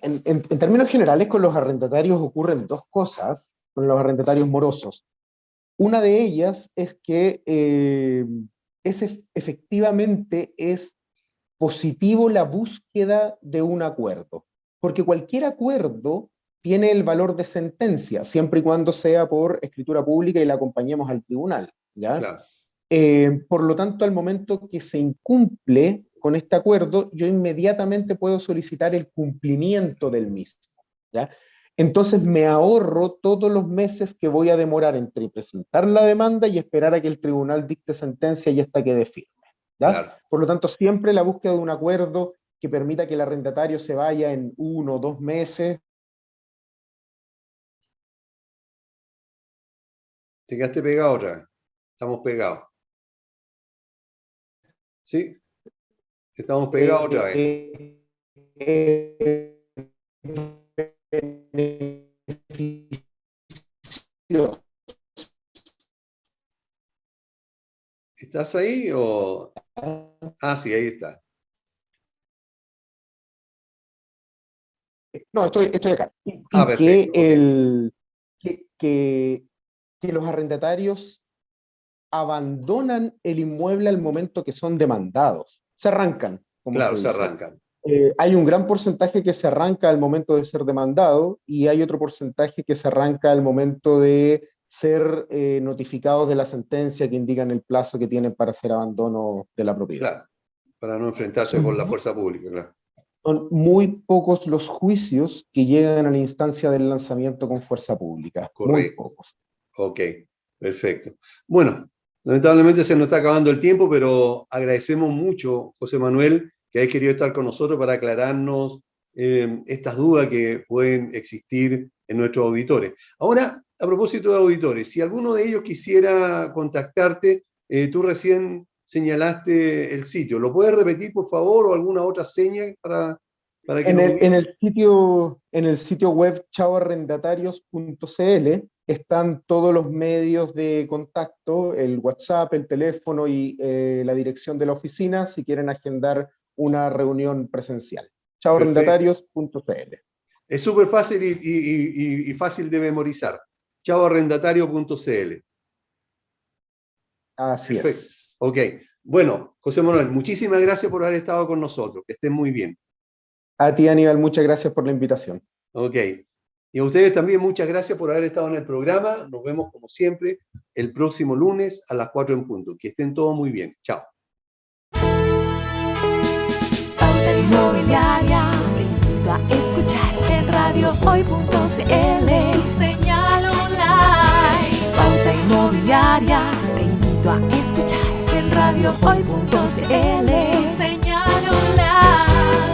En términos generales, con los arrendatarios ocurren dos cosas, con los arrendatarios morosos. Una de ellas es que efectivamente es positivo la búsqueda de un acuerdo, porque cualquier acuerdo tiene el valor de sentencia, siempre y cuando sea por escritura pública y la acompañemos al tribunal, ¿ya? Claro. Por lo tanto, al momento que se incumple con este acuerdo, yo inmediatamente puedo solicitar el cumplimiento del mismo, ¿ya? Entonces me ahorro todos los meses que voy a demorar entre presentar la demanda y esperar a que el tribunal dicte sentencia y hasta quede firme, ¿ya? Claro. Por lo tanto, siempre la búsqueda de un acuerdo que permita que el arrendatario se vaya en 1 o 2 meses. Te quedaste pegado otra vez. Estamos pegados. ¿Sí? Estamos pegados otra vez. ¿Estás ahí o...? Ah, sí, ahí está. No, estoy acá. Perfecto. Que los arrendatarios abandonan el inmueble al momento que son demandados. Se arrancan, como claro, se dice. Se arrancan. Hay un gran porcentaje que se arranca al momento de ser demandado y hay otro porcentaje que se arranca al momento de ser notificados de la sentencia que indican el plazo que tienen para hacer abandono de la propiedad. Claro, para no enfrentarse con la fuerza pública, claro. Son muy pocos los juicios que llegan a la instancia del lanzamiento con fuerza pública. Correcto. Muy pocos. Ok, perfecto. Bueno, lamentablemente se nos está acabando el tiempo, pero agradecemos mucho, José Manuel, que hayas querido estar con nosotros para aclararnos estas dudas que pueden existir en nuestros auditores. Ahora, a propósito de auditores, si alguno de ellos quisiera contactarte, tú recién señalaste el sitio. ¿Lo puedes repetir, por favor, o alguna otra seña para que en el sitio web chaoarrendatarios.cl están todos los medios de contacto, el WhatsApp, el teléfono y la dirección de la oficina si quieren agendar una reunión presencial. chaoarrendatarios.cl. Es súper fácil y fácil de memorizar. chaoarrendatario.cl. Así Perfecto. Es. Ok. Bueno, José Manuel, muchísimas gracias por haber estado con nosotros. Que estén muy bien. A ti, Aníbal, muchas gracias por la invitación. Ok. Y a ustedes también muchas gracias por haber estado en el programa. Nos vemos como siempre el próximo lunes a las 4 en punto. Que estén todos muy bien. Chao. Pauta Inmobiliaria, te invito a escuchar en radiohoy.cl. Señal online. Pauta Inmobiliaria, te invito a escuchar en radiohoy.cl. Señal online.